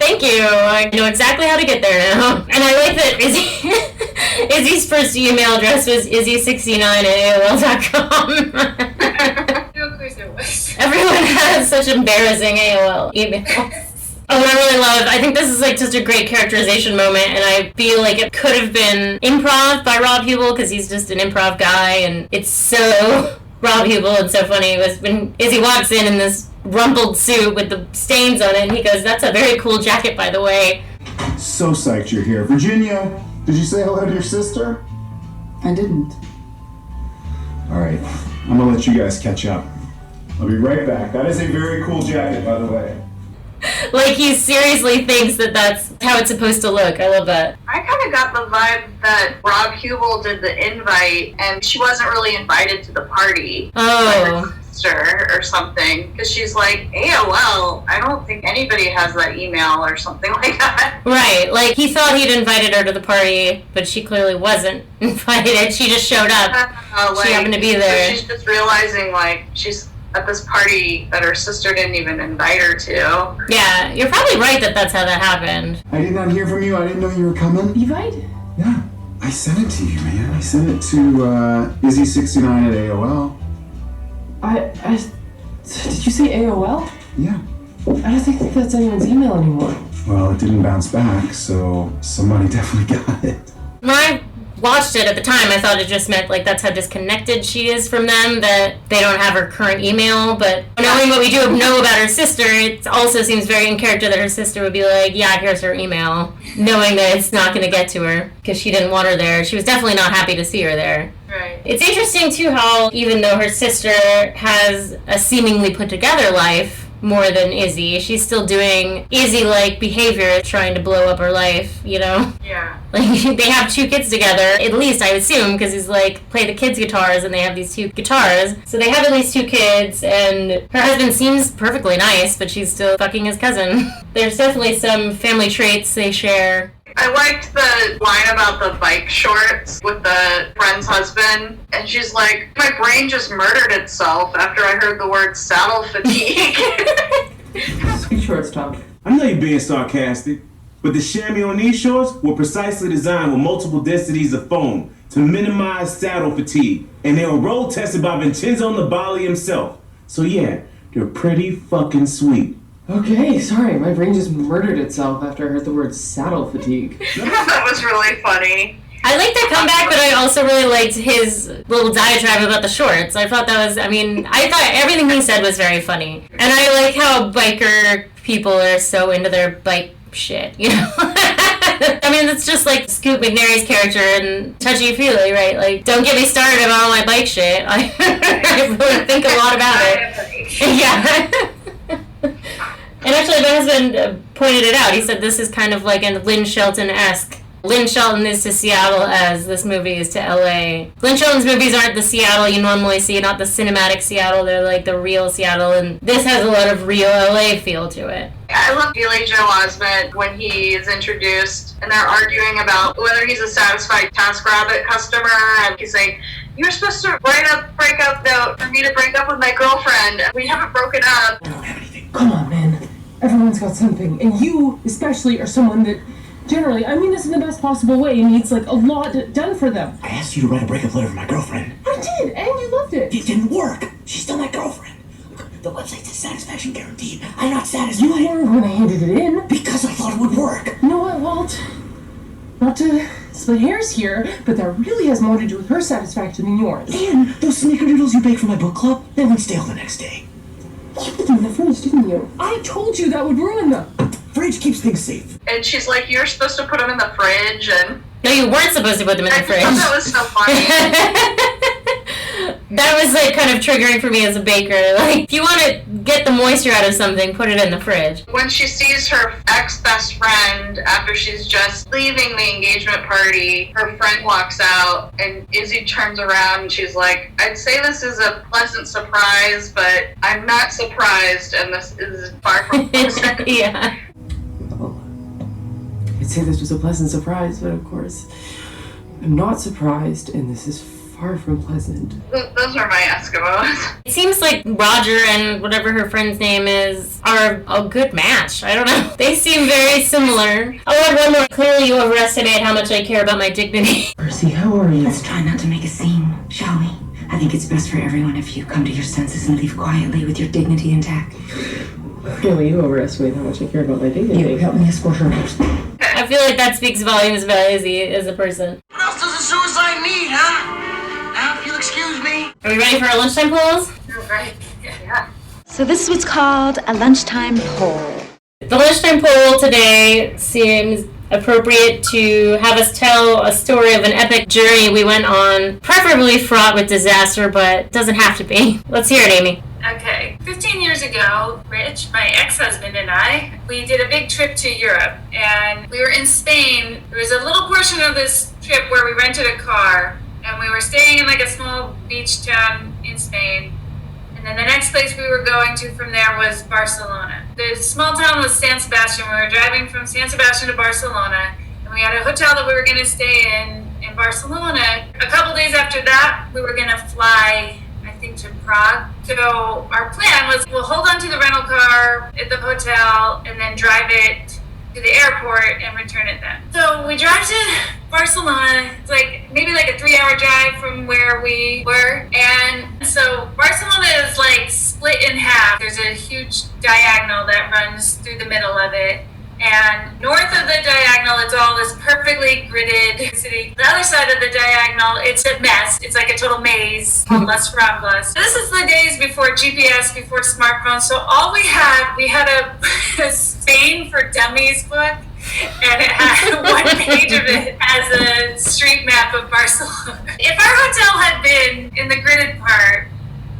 Thank you. I know exactly how to get there now. And I like that Izzy's first email address was izzy69@aol.com. Of course it was. Everyone has such embarrassing AOL emails. Oh, and I really love, I think this is like just a great characterization moment, and I feel like it could have been improv by Rob Hubel, because he's just an improv guy, and it's so Rob Hubel and so funny. It was when Izzy walks in this rumpled suit with the stains on it, and he goes, that's a very cool jacket, by the way. So psyched you're here. Virginia, did you say hello to your sister? I didn't. Alright, I'm gonna let you guys catch up. I'll be right back. That is a very cool jacket, by the way. Like, he seriously thinks that that's how it's supposed to look. I love that. I kind of got the vibe that Rob Hubel did the invite, and she wasn't really invited to the party. Oh. Or something, because she's like, AOL, I don't think anybody has that email or something like that. Right, like he thought he'd invited her to the party, but she clearly wasn't invited. She just showed up. She happened to be there. She's just realizing, like, she's at this party that her sister didn't even invite her to. Yeah, you're probably right that that's how that happened. I did not hear from you. I didn't know you were coming. Invite? Yeah, I sent it to you, man. I sent it to Izzy69@AOL. Did you say AOL? Yeah. I don't think that's anyone's email anymore. Well, it didn't bounce back, so somebody definitely got it. When I watched it at the time, I thought it just meant, like, that's how disconnected she is from them, that they don't have her current email, but knowing what we do know about her sister, it also seems very in character that her sister would be like, yeah, here's her email, knowing that it's not going to get to her, because she didn't want her there. She was definitely not happy to see her there. Right. It's interesting, too, how even though her sister has a seemingly put-together life, more than Izzy, she's still doing Izzy-like behavior, trying to blow up her life, you know? Yeah. Like, they have 2 kids together, at least, I assume, because he's like, play the kids' guitars, and they have these 2 guitars. So they have at least 2 kids, and her husband seems perfectly nice, but she's still fucking his cousin. There's definitely some family traits they share. I liked the line about the bike shorts with the friend's husband, and she's like, my brain just murdered itself after I heard the word saddle fatigue. Sweet shorts, Tom. I know you're being sarcastic, but the chamois on these shorts were precisely designed with multiple densities of foam to minimize saddle fatigue, and they were road tested by Vincenzo Nibali himself. So yeah, they're pretty fucking sweet. Okay, sorry, my brain just murdered itself after I heard the word saddle fatigue. That was really funny. I liked that comeback, but I also really liked his little diatribe about the shorts. I thought that was, I thought everything he said was very funny. And I like how biker people are so into their bike shit, you know? It's just like Scoot McNairy's character in Touchy Feely, right? Like, don't get me started about all my bike shit. I really think a lot about it. Yeah. And actually, my husband pointed it out. He said this is kind of like a Lynn Shelton-esque Lynn Shelton is to Seattle as this movie is to LA. Lynn Shelton's movies aren't the Seattle you normally see, not the cinematic Seattle, they're like the real Seattle, and this has a lot of real LA feel to it. I love Alia Shawkat when he is introduced and they're arguing about whether he's a satisfied TaskRabbit customer, and he's saying, "You're supposed to write a breakup note for me to break up with my girlfriend. We haven't broken up." I don't have anything. Come on, man. Everyone's got something. And you, especially, are someone that generally, I mean this in the best possible way, needs like a lot done for them. I asked you to write a breakup letter for my girlfriend. I did, and you loved it. It didn't work. She's still my girlfriend. The website says satisfaction guaranteed. I'm not satisfied. You weren't when I handed it in. Because I thought it would work. You know what, Walt? Not to split hairs here, but that really has more to do with her satisfaction than yours. And those snickerdoodles you baked for my book club, they went stale the next day. You put them in the fridge, didn't you? I told you that would ruin them. Fridge keeps things safe. And she's like, "You're supposed to put them in the fridge," and... No, you weren't supposed to put them in the fridge. I thought that was so funny. That was like kind of triggering for me as a baker. Like, if you want to get the moisture out of something, put it in the fridge. When she sees her ex-best friend after she's just leaving the engagement party, her friend walks out and Izzy turns around and she's like, "I'd say this is a pleasant surprise, but I'm not surprised, and this is far from pleasant." Yeah. I'd say this was a pleasant surprise, but of course, I'm not surprised, and this is far from pleasant. Those are my Eskimos. It seems like Roger and whatever her friend's name is are a good match. I don't know. They seem very similar. Oh, and one more. Clearly you overestimate how much I care about my dignity. Percy, how are you? Let's try not to make a scene, shall we? I think it's best for everyone if you come to your senses and leave quietly with your dignity intact. Really, you overestimate how much I care about my dignity. You help me escort her first. I feel like that speaks volumes about Izzy as a person. What else does a suicide need, huh? Now, if you'll excuse me. Are we ready for our lunchtime polls? Right. Yeah. So this is what's called a lunchtime poll. The lunchtime poll today seems appropriate to have us tell a story of an epic journey we went on, preferably fraught with disaster, but doesn't have to be. Let's hear it, Amy. Okay, 15 years ago, Rich, my ex-husband, and I, we did a big trip to Europe, and we were in Spain. There was a little portion of this trip where we rented a car, and we were staying in like a small beach town in Spain. And then the next place we were going to from there was Barcelona. The small town was San Sebastian. We were driving from San Sebastian to Barcelona, and we had a hotel that we were going to stay in Barcelona. A couple days after that, we were going to fly, I think, to Prague. So our plan was we'll hold on to the rental car at the hotel and then drive it to the airport and return it then. So we drive to Barcelona. It's like maybe like a 3-hour drive from where we were. And so Barcelona is like split in half. There's a huge diagonal that runs through the middle of it. And north of the diagonal, it's all this perfectly gridded city. The other side of the diagonal, it's a mess. It's like a total maze called Las Ramblas. This is the days before GPS, before smartphones. So all we had a Spain for Dummies book, and it had one page of it as a street map of Barcelona. If our hotel had been in the gridded part,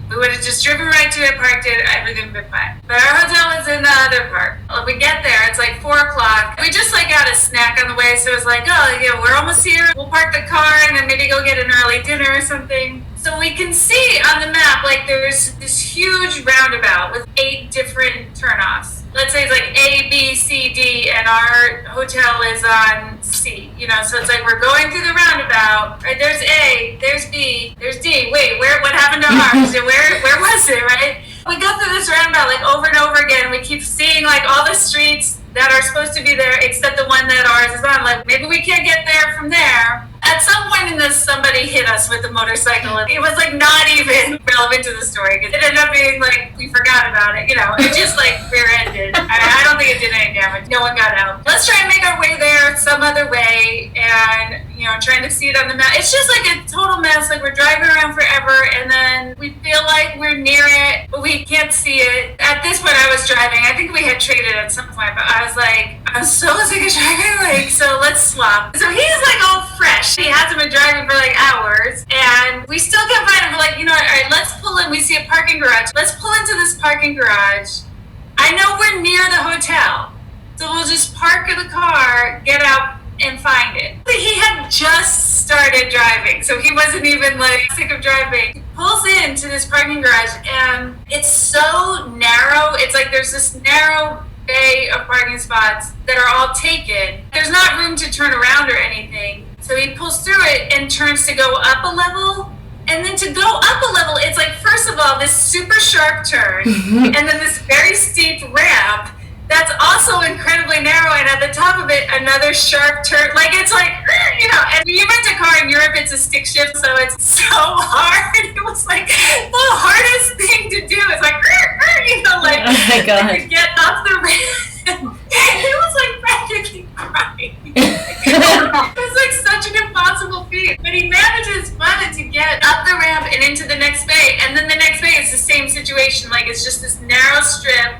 we would have just driven right to it, parked it, everything would be fine. But our hotel was in the other part. When we get there, it's like 4 o'clock. We just like got a snack on the way, so it was like, oh, yeah, we're almost here. We'll park the car and then maybe go get an early dinner or something. So we can see on the map, like there's this huge roundabout with 8 different turnoffs. Let's say it's like A, B, C, D, and our hotel is on C, so it's like we're going through the roundabout, right? There's A, there's B, there's D. Wait, what happened to ours? Where was it, right? We go through this roundabout like over and over again. We keep seeing like all the streets that are supposed to be there except the one that ours is on. Like maybe we can't get there from there. At some point in this, somebody hit us with a motorcycle. It was like not even relevant to the story because it ended up being like we forgot about it. It just like rear-ended. I don't think it did any damage. No one got out. Let's try and make our way there some other way, and trying to see it on the map. It's just like a total mess. Like we're driving around forever, and then we feel like we're near it, but we can't see it. At this point, I was driving. I think we had traded at some point, but I was like, I'm so sick of driving. So let's swap. So he's like all fresh. He hasn't been driving for like hours, and we still can't find him. We're like, all right, let's pull in. We see a parking garage. Let's pull into this parking garage. I know we're near the hotel, so we'll just park the car, get out, and find it. But he had just started driving, so he wasn't even like sick of driving. He pulls into this parking garage and it's so narrow. It's like there's this narrow bay of parking spots that are all taken. There's not room to turn around or anything. So he pulls through it and turns to go up a level. And then to go up a level, it's like, first of all, this super sharp turn, and then this very steep ramp that's also incredibly narrow, and at the top of it, another sharp turn. Like, it's like, you know, and you rent a car in Europe, it's a stick shift, so it's so hard. It was like the hardest thing to do. It's like, you know, like, oh my God. to get up the ramp. It was like practically crying. It was like such an impossible feat. But he manages finally to get up the ramp and into the next bay. And then the next bay is the same situation. Like, it's just this narrow strip.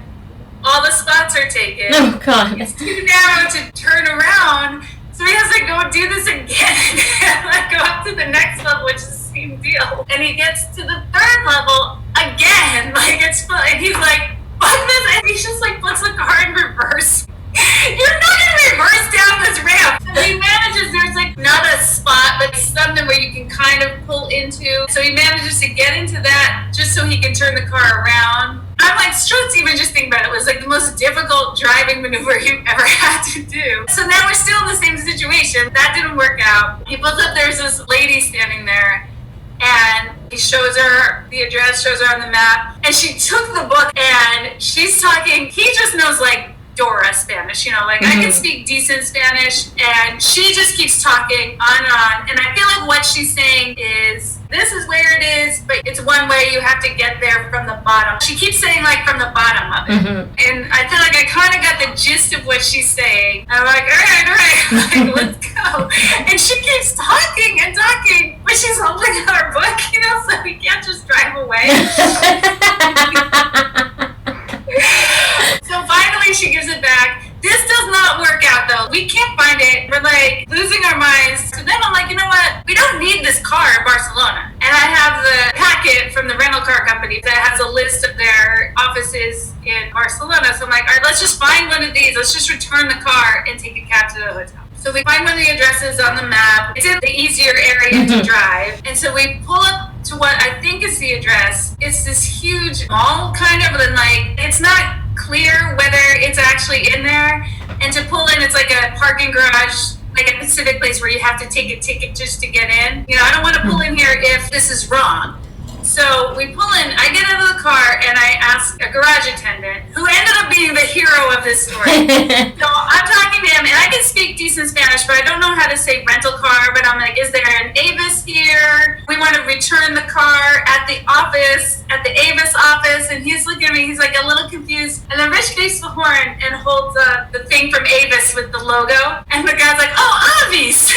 All the spots are taken. Oh, God. It's too narrow to turn around. So he has to go do this again. Like, go up to the next level, which is the same deal. And he gets to the third level again. Like, it's fun. And he's like, fuck this. And he just like puts the car in reverse. You're not gonna reverse down this ramp. So he manages, there's like not a spot, but something where you can kind of pull into. So he manages to get into that just so he can turn the car around. I'm like, Strutz, even just think about it, was like the most difficult driving maneuver you ever had to do. So now we're still in the same situation. That didn't work out. He pulls up, there's this lady standing there. And he shows her the address, shows her on the map. And she took the book and she's talking, he just knows like Dora Spanish, you know, like I can speak decent Spanish, and she just keeps talking on and on. And I feel like what she's saying is, this is where it is, but it's one way, you have to get there from the bottom. She keeps saying like from the bottom of it. And I feel like I kind of got the gist of what she's saying. I'm like, all right, like, let's go. And she keeps talking and talking, but she's holding out her book, you know, so we can't just drive away. So finally she gives it back. This does not work out though. We can't find it. We're like losing our minds. So then I'm like, you know what? We don't need this car in Barcelona. And I have the packet from the rental car company that has a list of their offices in Barcelona. So I'm like, all right, let's just find one of these. Let's just return the car and take a cab to the hotel. So we find one of the addresses on the map. It's in the easier area to drive. And so we pull up to what I think is the address. It's this huge mall kind of, and like, it's not clear whether it's actually in there. And to pull in, it's like a parking garage, like a specific place where you have to take a ticket just to get in. You know, I don't want to pull in here if this is wrong. So we pull in, I get out of the car and I ask a garage attendant, who ended up being the hero of this story. So I'm talking to him and I can speak decent Spanish, but I don't know how to say rental car, but I'm like, is there an Avis here? We want to return the car at the office, at the Avis office. And he's looking at me, he's like a little confused. And then Rich takes the horn and holds up the thing from Avis with the logo. And the guy's like, oh, Avis!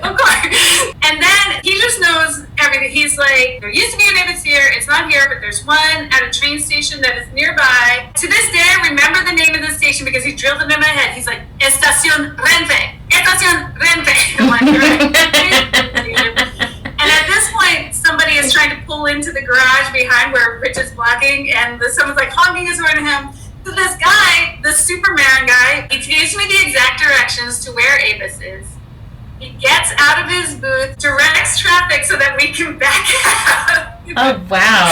Of course. And then he just knows everything. He's like, there used to be an Avis here, it's not here, but there's one at a train station that is nearby. To this day, I remember the name of the station because he drilled it in my head. He's like, Estación Renfe. Estación Renfe. I'm like, and at this point, somebody is trying to pull into the garage behind where Rich is blocking, and someone's like honking his horn at him. So this guy, the Superman guy, he gives me the exact directions to where Avis is. He gets out of his booth, directs traffic so that we can back out. Oh, wow.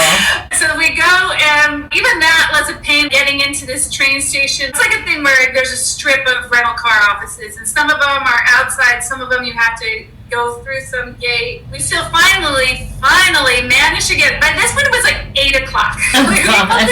So we go, and even that was a pain getting into this train station. It's like a thing where there's a strip of rental car offices, and some of them are outside, some of them you have to go through some gate. We still finally managed to get, by this point it was like 8 o'clock. Oh, we pulled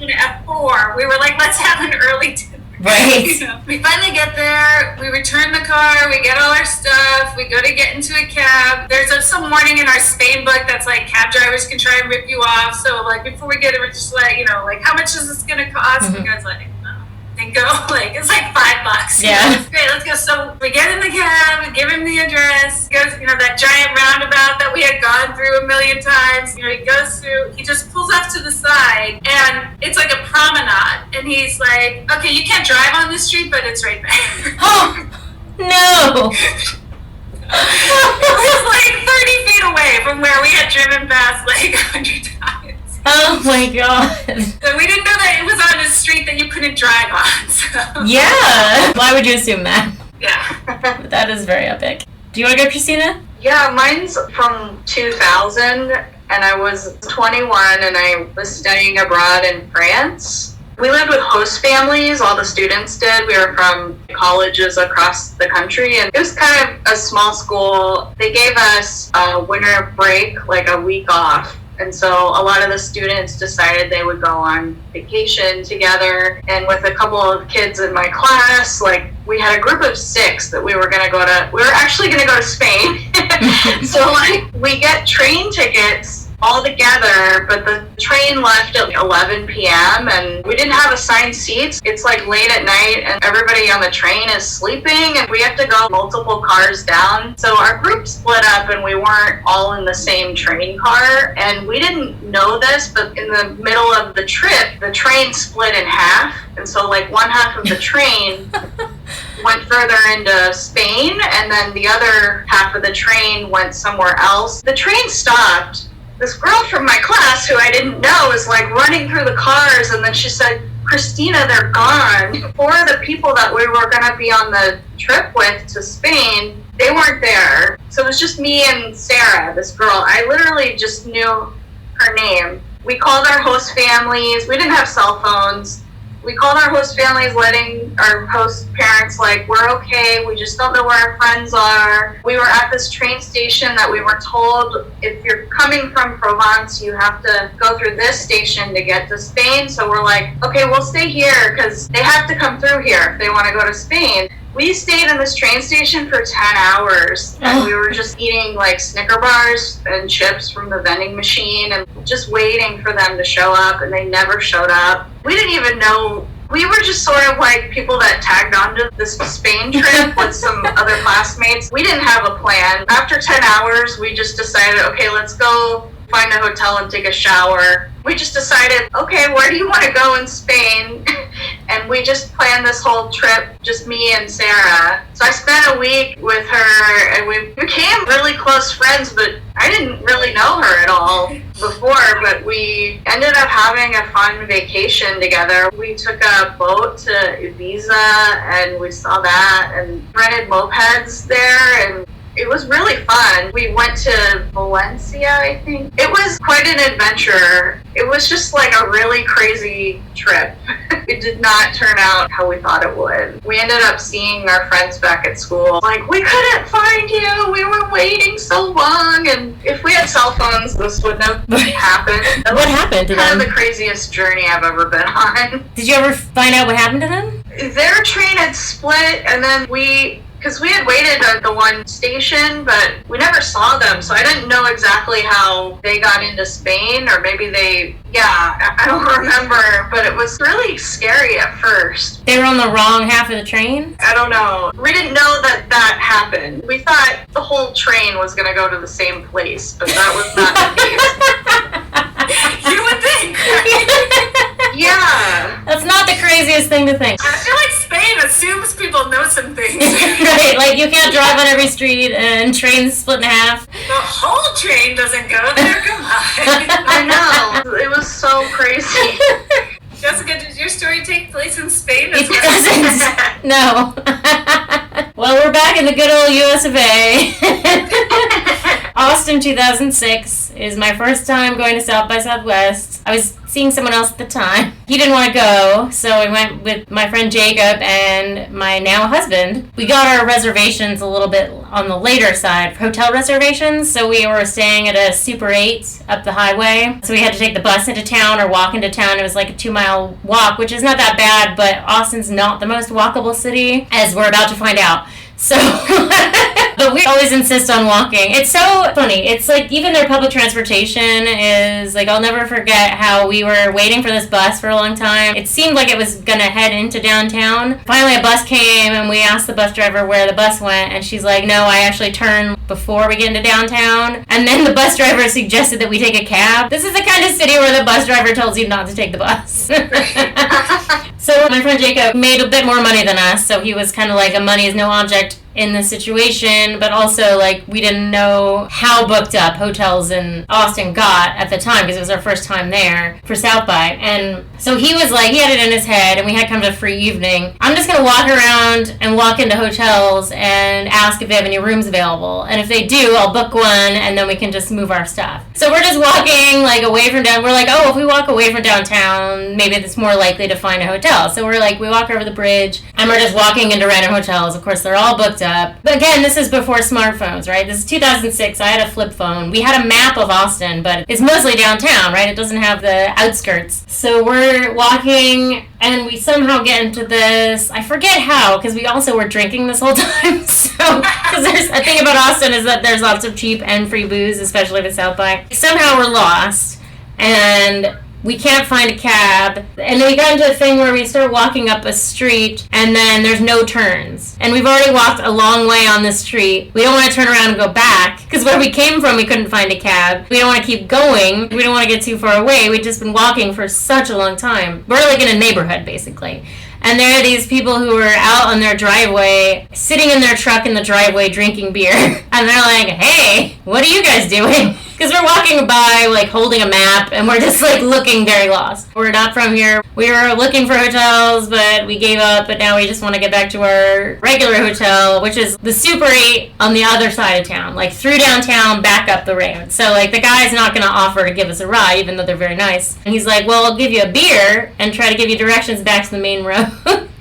into at 4. We were like, let's have an early dinner. Right. We finally get there, we return the car, we get all our stuff, we go to get into a cab. There's some warning in our Spain book that's like, cab drivers can try and rip you off. So like, before we get it, we're just like, you know, like, how much is this gonna cost? And the guy's like, and go, like, it's like $5. Yeah. You know, great, let's go. So we get in the cab, we give him the address, goes, you know, that giant roundabout that we had gone through a million times. You know, he goes through, he just pulls off to the side, and it's like a promenade. And he's like, okay, you can't drive on this street, but it's right there. Oh, no. It was like 30 feet away from where we had driven past like 100 times. Oh my God. So we didn't know that it was on a street that you couldn't drive on. So Yeah. Why would you assume that? Yeah. That is very epic. Do you want to go, Christina? Yeah, mine's from 2000, and I was 21, and I was studying abroad in France. We lived with host families, all the students did. We were from colleges across the country, and it was kind of a small school. They gave us a winter break, like a week off. And so a lot of the students decided they would go on vacation together. And with a couple of kids in my class, like we had a group of 6 that we were actually going to go to Spain. So like we get train tickets all together, but the train left at 11 p.m. and we didn't have assigned seats. It's like late at night and everybody on the train is sleeping and we have to go multiple cars down. So our group split up and we weren't all in the same train car, and we didn't know this, but in the middle of the trip, the train split in half. And so like one half of the train went further into Spain and then the other half of the train went somewhere else. The train stopped. This girl from my class, who I didn't know, was like running through the cars, and then she said, "Christina, they're gone." 4 of the people that we were going to be on the trip with to Spain, they weren't there. So it was just me and Sarah, this girl. I literally just knew her name. We called our host families. We didn't have cell phones. We called our host families, letting our host parents, like, we're okay, we just don't know where our friends are. We were at this train station that we were told, if you're coming from Provence, you have to go through this station to get to Spain. So we're like, okay, we'll stay here, because they have to come through here if they want to go to Spain. We stayed in this train station for 10 hours, and we were just eating like Snicker bars and chips from the vending machine and just waiting for them to show up, and they never showed up. We didn't even know. We were just sort of like people that tagged onto this Spain trip with some other classmates. We didn't have a plan. After 10 hours, we just decided, okay, let's go find a hotel and take a shower. We just decided, okay, where do you want to go in Spain? And we just planned this whole trip, just me and Sarah. So I spent a week with her, and we became really close friends, but I didn't really know her at all before, but we ended up having a fun vacation together. We took a boat to Ibiza, and we saw that, and rented mopeds there, and it was really fun. We went to Valencia, I think. It was quite an adventure. It was just like a really crazy trip. It did not turn out how we thought it would. We ended up seeing our friends back at school. Like, we couldn't find you. We were waiting so long. And if we had cell phones, this wouldn't have happened. What happened to them? Kind of the craziest journey I've ever been on. Did you ever find out what happened to them? Their train had split, and then because we had waited at the one station, but we never saw them, so I didn't know exactly how they got into Spain, or maybe I don't remember, but it was really scary at first. They were on the wrong half of the train? I don't know. We didn't know that happened. We thought the whole train was going to go to the same place, but that was not the case. You would think, right? Yeah. That's not the craziest thing to think. I feel like Spain assumes people know some things. Right, like you can't drive on every street and trains split in half. The whole train doesn't go there, come on. I know. It was so crazy. Jessica, did your story take place in Spain as It well? doesn't. No. Well, we're back in the good old US of A. Austin 2006 is my first time going to South by Southwest. I was seeing someone else at the time. He didn't want to go, so I went with my friend Jacob and my now husband. We got our reservations a little bit on the later side, hotel reservations, so we were staying at a Super 8 up the highway. So we had to take the bus into town or walk into town. It was like a 2-mile walk, which is not that bad, but Austin's not the most walkable city, as we're about to find out. So, but we always insist on walking. It's so funny. It's like even their public transportation is like, I'll never forget how we were waiting for this bus for a long time. It seemed like it was going to head into downtown. Finally, a bus came and we asked the bus driver where the bus went, and she's like, no, I actually turn before we get into downtown. And then the bus driver suggested that we take a cab. This is the kind of city where the bus driver tells you not to take the bus. So my friend Jacob made a bit more money than us, so he was kind of like a money is no object in this situation, but also, like, we didn't know how booked up hotels in Austin got at the time, because it was our first time there for South by. And so he was like, he had it in his head, and we had come to a free evening. I'm just going to walk around and walk into hotels and ask if they have any rooms available. And if they do, I'll book one, and then we can just move our stuff. So we're just walking, like, away from down. We're like, oh, if we walk away from downtown, maybe it's more likely to find a hotel. So we're like, we walk over the bridge, and we're just walking into random hotels. Of course, they're all booked up. But again, this is before smartphones, right? This is 2006. I had a flip phone. We had a map of Austin, but it's mostly downtown, right? It doesn't have the outskirts. So we're walking, and we somehow get into this. I forget how, because we also were drinking this whole time. So, because there's a thing about Austin is that there's lots of cheap and free booze, especially with South by. Somehow we're lost, and we can't find a cab, and then we got into a thing where we start walking up a street, and then there's no turns. And we've already walked a long way on this street. We don't want to turn around and go back, because where we came from, we couldn't find a cab. We don't want to keep going. We don't want to get too far away. We've just been walking for such a long time. We're like in a neighborhood, basically. And there are these people who are out on their driveway, sitting in their truck in the driveway drinking beer. And they're like, hey, what are you guys doing? Because we're walking by, like, holding a map, and we're just, like, looking very lost. We're not from here. We were looking for hotels, but we gave up, but now we just want to get back to our regular hotel, which is the Super 8 on the other side of town, like, through downtown, back up the road. So, like, the guy's not going to offer to give us a ride, even though they're very nice. And he's like, well, I'll give you a beer and try to give you directions back to the main road.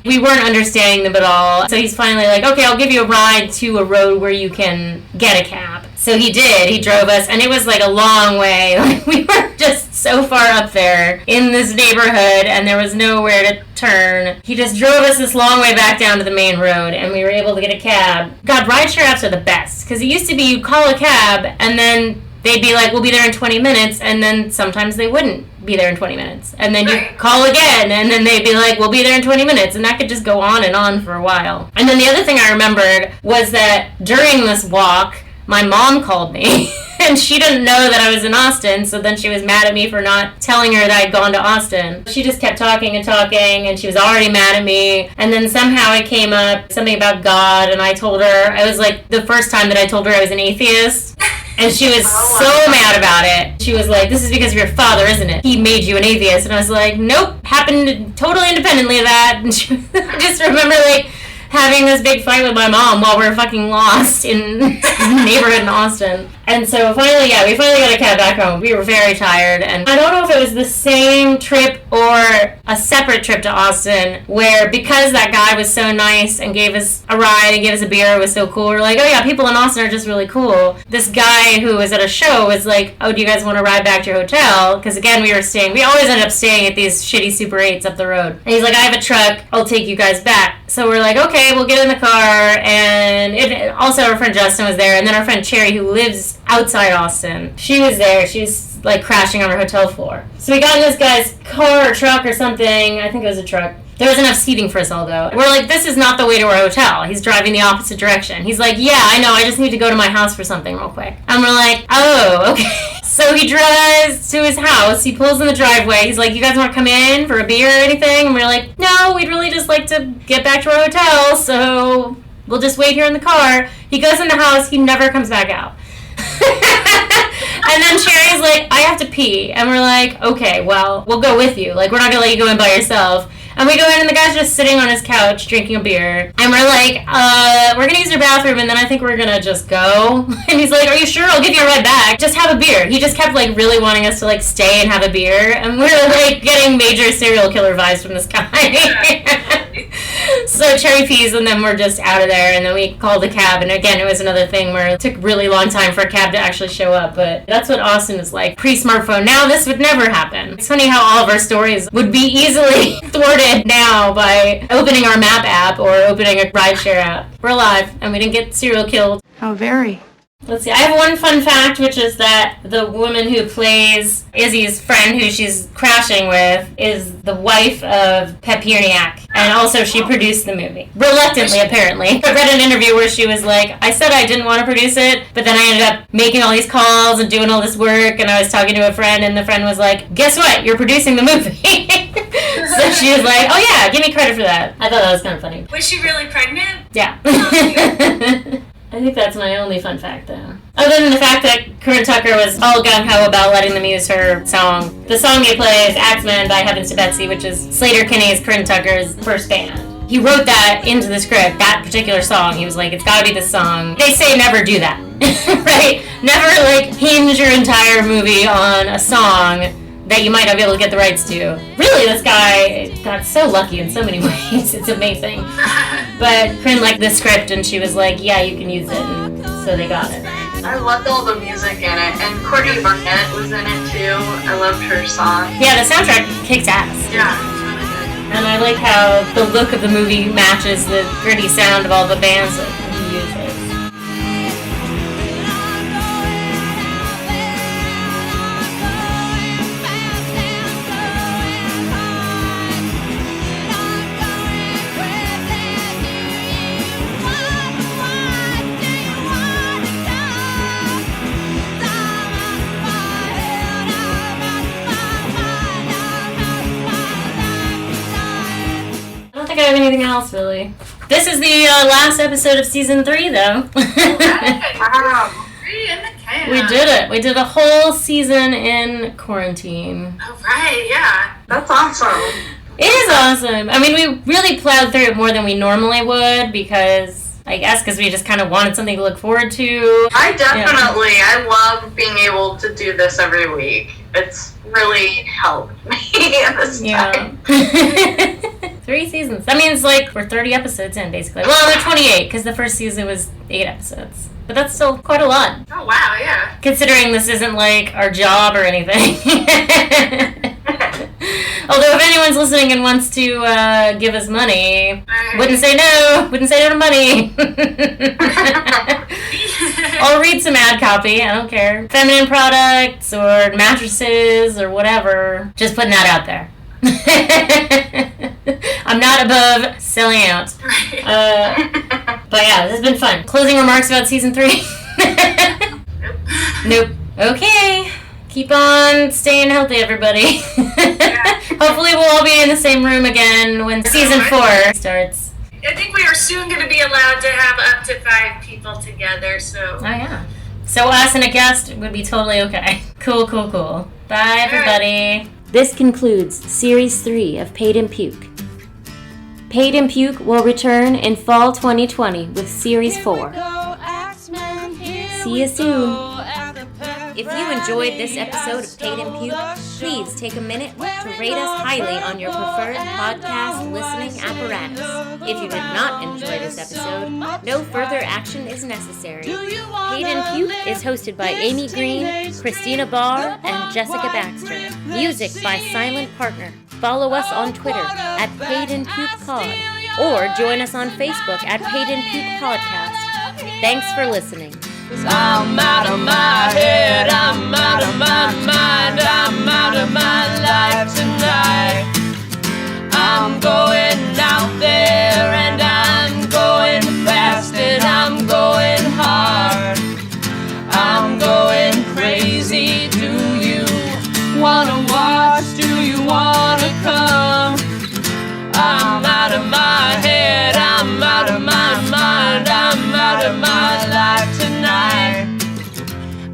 We weren't understanding them at all. So he's finally like, okay, I'll give you a ride to a road where you can get a cab. So he did. He drove us, and it was like a long way. Like, we were just so far up there in this neighborhood, and there was nowhere to turn. He just drove us this long way back down to the main road, and we were able to get a cab. God, rideshare apps are the best, because it used to be you call a cab, and then they'd be like, we'll be there in 20 minutes, and then sometimes they wouldn't be there in 20 minutes. And then you call again, and then they'd be like, we'll be there in 20 minutes, and that could just go on and on for a while. And then the other thing I remembered was that during this walk, my mom called me, and she didn't know that I was in Austin, so then she was mad at me for not telling her that I'd gone to Austin. She just kept talking, and she was already mad at me, and then somehow it came up, something about God, and I told her, it was like the first time that I told her I was an atheist, and she was so mad about it. She was like, this is because of your father, isn't it? He made you an atheist. And I was like, nope, happened totally independently of that. And I just remember, like, having this big fight with my mom while we're fucking lost in the neighborhood in Austin. And so finally, we finally got a cab back home. We were very tired, and I don't know if it was the same trip or a separate trip to Austin where, because that guy was so nice and gave us a ride and gave us a beer, it was so cool. We're like, oh yeah, people in Austin are just really cool. This guy who was at a show was like, oh, do you guys want to ride back to your hotel? Because again, we always end up staying at these shitty Super 8s up the road. And he's like, I have a truck, I'll take you guys back. So we're like, okay, we'll get in the car. And also our friend Justin was there, and then our friend Cherry, who lives outside Austin, she was there. She was like crashing on our hotel floor. So we got in this guy's car or truck or something. I think it was a truck. There was enough seating for us all, though. We're like, this is not the way to our hotel. He's driving the opposite direction. He's like, yeah, I know, I just need to go to my house for something real quick. And we're like, oh, okay. So he drives to his house. He pulls in the driveway. He's like, you guys want to come in for a beer or anything? And we're like, no, we'd really just like to get back to our hotel, so we'll just wait here in the car. He goes in the house. He never comes back out. And then Sherry's like, I have to pee. And we're like, okay, well, we'll go with you. Like, we're not going to let you go in by yourself. And we go in, and the guy's just sitting on his couch drinking a beer. And we're like, we're going to use your bathroom, and then I think we're going to just go. And he's like, are you sure? I'll give you a ride back. Just have a beer. He just kept, like, really wanting us to, like, stay and have a beer. And we were, like, getting major serial killer vibes from this guy. So Cherry pees, and then we're just out of there. And then we called a cab. And again, it was another thing where it took a really long time for a cab to actually show up. But that's what Austin is like pre-smartphone. Now this would never happen. It's funny how all of our stories would be easily thwarted now by opening our map app or opening a rideshare app. We're alive, and we didn't get serial killed. How very. Let's see, I have one fun fact, which is that the woman who plays Izzy's friend, who she's crashing with, is the wife of Papierniak. And also she produced the movie. Reluctantly, apparently. I read an interview where she was like, I said I didn't want to produce it, but then I ended up making all these calls and doing all this work, and I was talking to a friend, and the friend was like, guess what? You're producing the movie. So she was like, oh yeah, give me credit for that. I thought that was kind of funny. Was she really pregnant? Yeah. I think that's my only fun fact, though. Other than the fact that Corinne Tucker was all gung-ho about letting them use her song. The song they play is Axeman by Heavens to Betsy, which is Slater Kinney's Corinne Tucker's first band. He wrote that into the script, that particular song. He was like, it's gotta be this song. They say never do that, right? Never, like, hinge your entire movie on a song that you might not be able to get the rights to. Really, this guy got so lucky in so many ways. It's amazing. But Corinne liked the script, and she was like, yeah, you can use it, and so they got it. I loved all the music in it, and Courtney Barnett was in it too. I loved her song. Yeah, the soundtrack kicks ass. Yeah, it's really good. And I like how the look of the movie matches the gritty sound of all the bands that he uses. I don't think I have anything else, really. This is the last episode of season 3, though. Wow. We did it. We did a whole season in quarantine. Oh, right, yeah. That's awesome. It is awesome. I mean, we really plowed through it more than we normally would because, I guess, because we just kind of wanted something to look forward to. I love being able to do this every week. It's really helped me in this time. 3 seasons. That means, like, we're 30 episodes in, basically. Well, they're 28, because the first season was 8 episodes. But that's still quite a lot. Oh, wow, yeah. Considering this isn't, like, our job or anything. Although if anyone's listening and wants to give us money, wouldn't say no to money. I'll read some ad copy, I don't care. Feminine products or mattresses or whatever. Just putting that out there. I'm not above selling out. But yeah, this has been fun. Closing remarks about season 3? Nope. Okay. Keep on staying healthy, everybody. Hopefully we'll all be in the same room again when season 4 starts. I think we are soon going to be allowed to have up to 5 people together, so... Oh, yeah. So us and a guest would be totally okay. Cool. Bye, everybody. This concludes Series 3 of Paid and Puke. Paid and Puke will return in fall 2020 with Series 4. See you soon. If you enjoyed this episode of Paid and Puke, please take a minute to rate us highly on your preferred podcast listening apparatus. If you did not enjoy this episode, no further action is necessary. Paid and Puke is hosted by Amy Green, Christina Barr, and Jessica Baxter. Music by Silent Partner. Follow us on Twitter at Paid and Puke Pod, or join us on Facebook at Paid and Puke Podcast. Thanks for listening. I'm out of my head, I'm out of my mind, I'm out of my life tonight. I'm going out there and I'm going fast and I'm going hard. I'm going crazy. Do you wanna watch? Do you wanna come? I'm out of my head, I'm out of my mind, I'm out of my life tonight.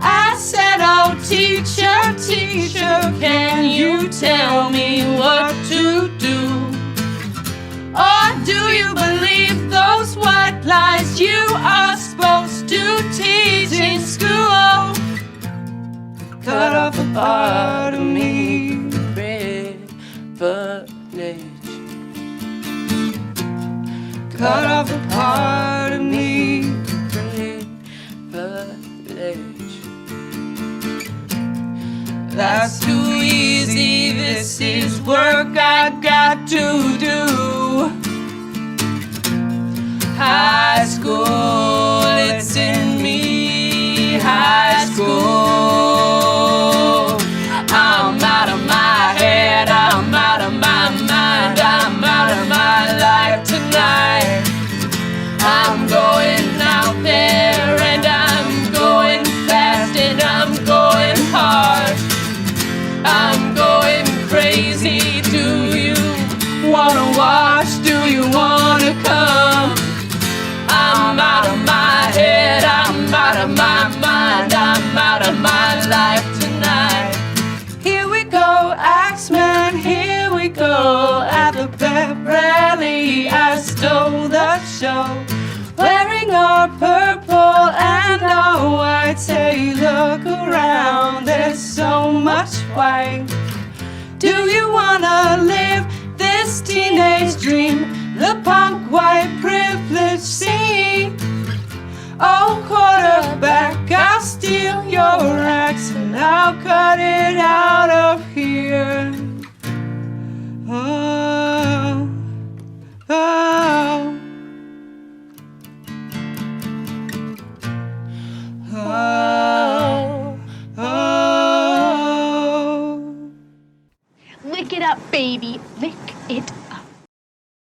I said, oh teacher, can you tell me what to do? Or do you believe those white lies you are supposed to teach in school? Cut off a part of me, privilege. Cut off a part of me, privilege. That's too easy, this is work I got to do. High school, it's in me, high school. I'm out of my head, I'm out of my mind, I'm out of my life tonight. I'm going out there and I'm going fast and I'm going hard. I'm going crazy, do you life tonight. Here we go, Axeman, here we go. At the pep rally, I stole the show. Wearing our purple and our white. Say, look around, there's so much white. Do you wanna live this teenage dream? The punk white privilege scene. Oh, quarterback, I'll steal your axe and I'll cut it out of here. Oh, oh, oh, oh. Lick it up, baby. Lick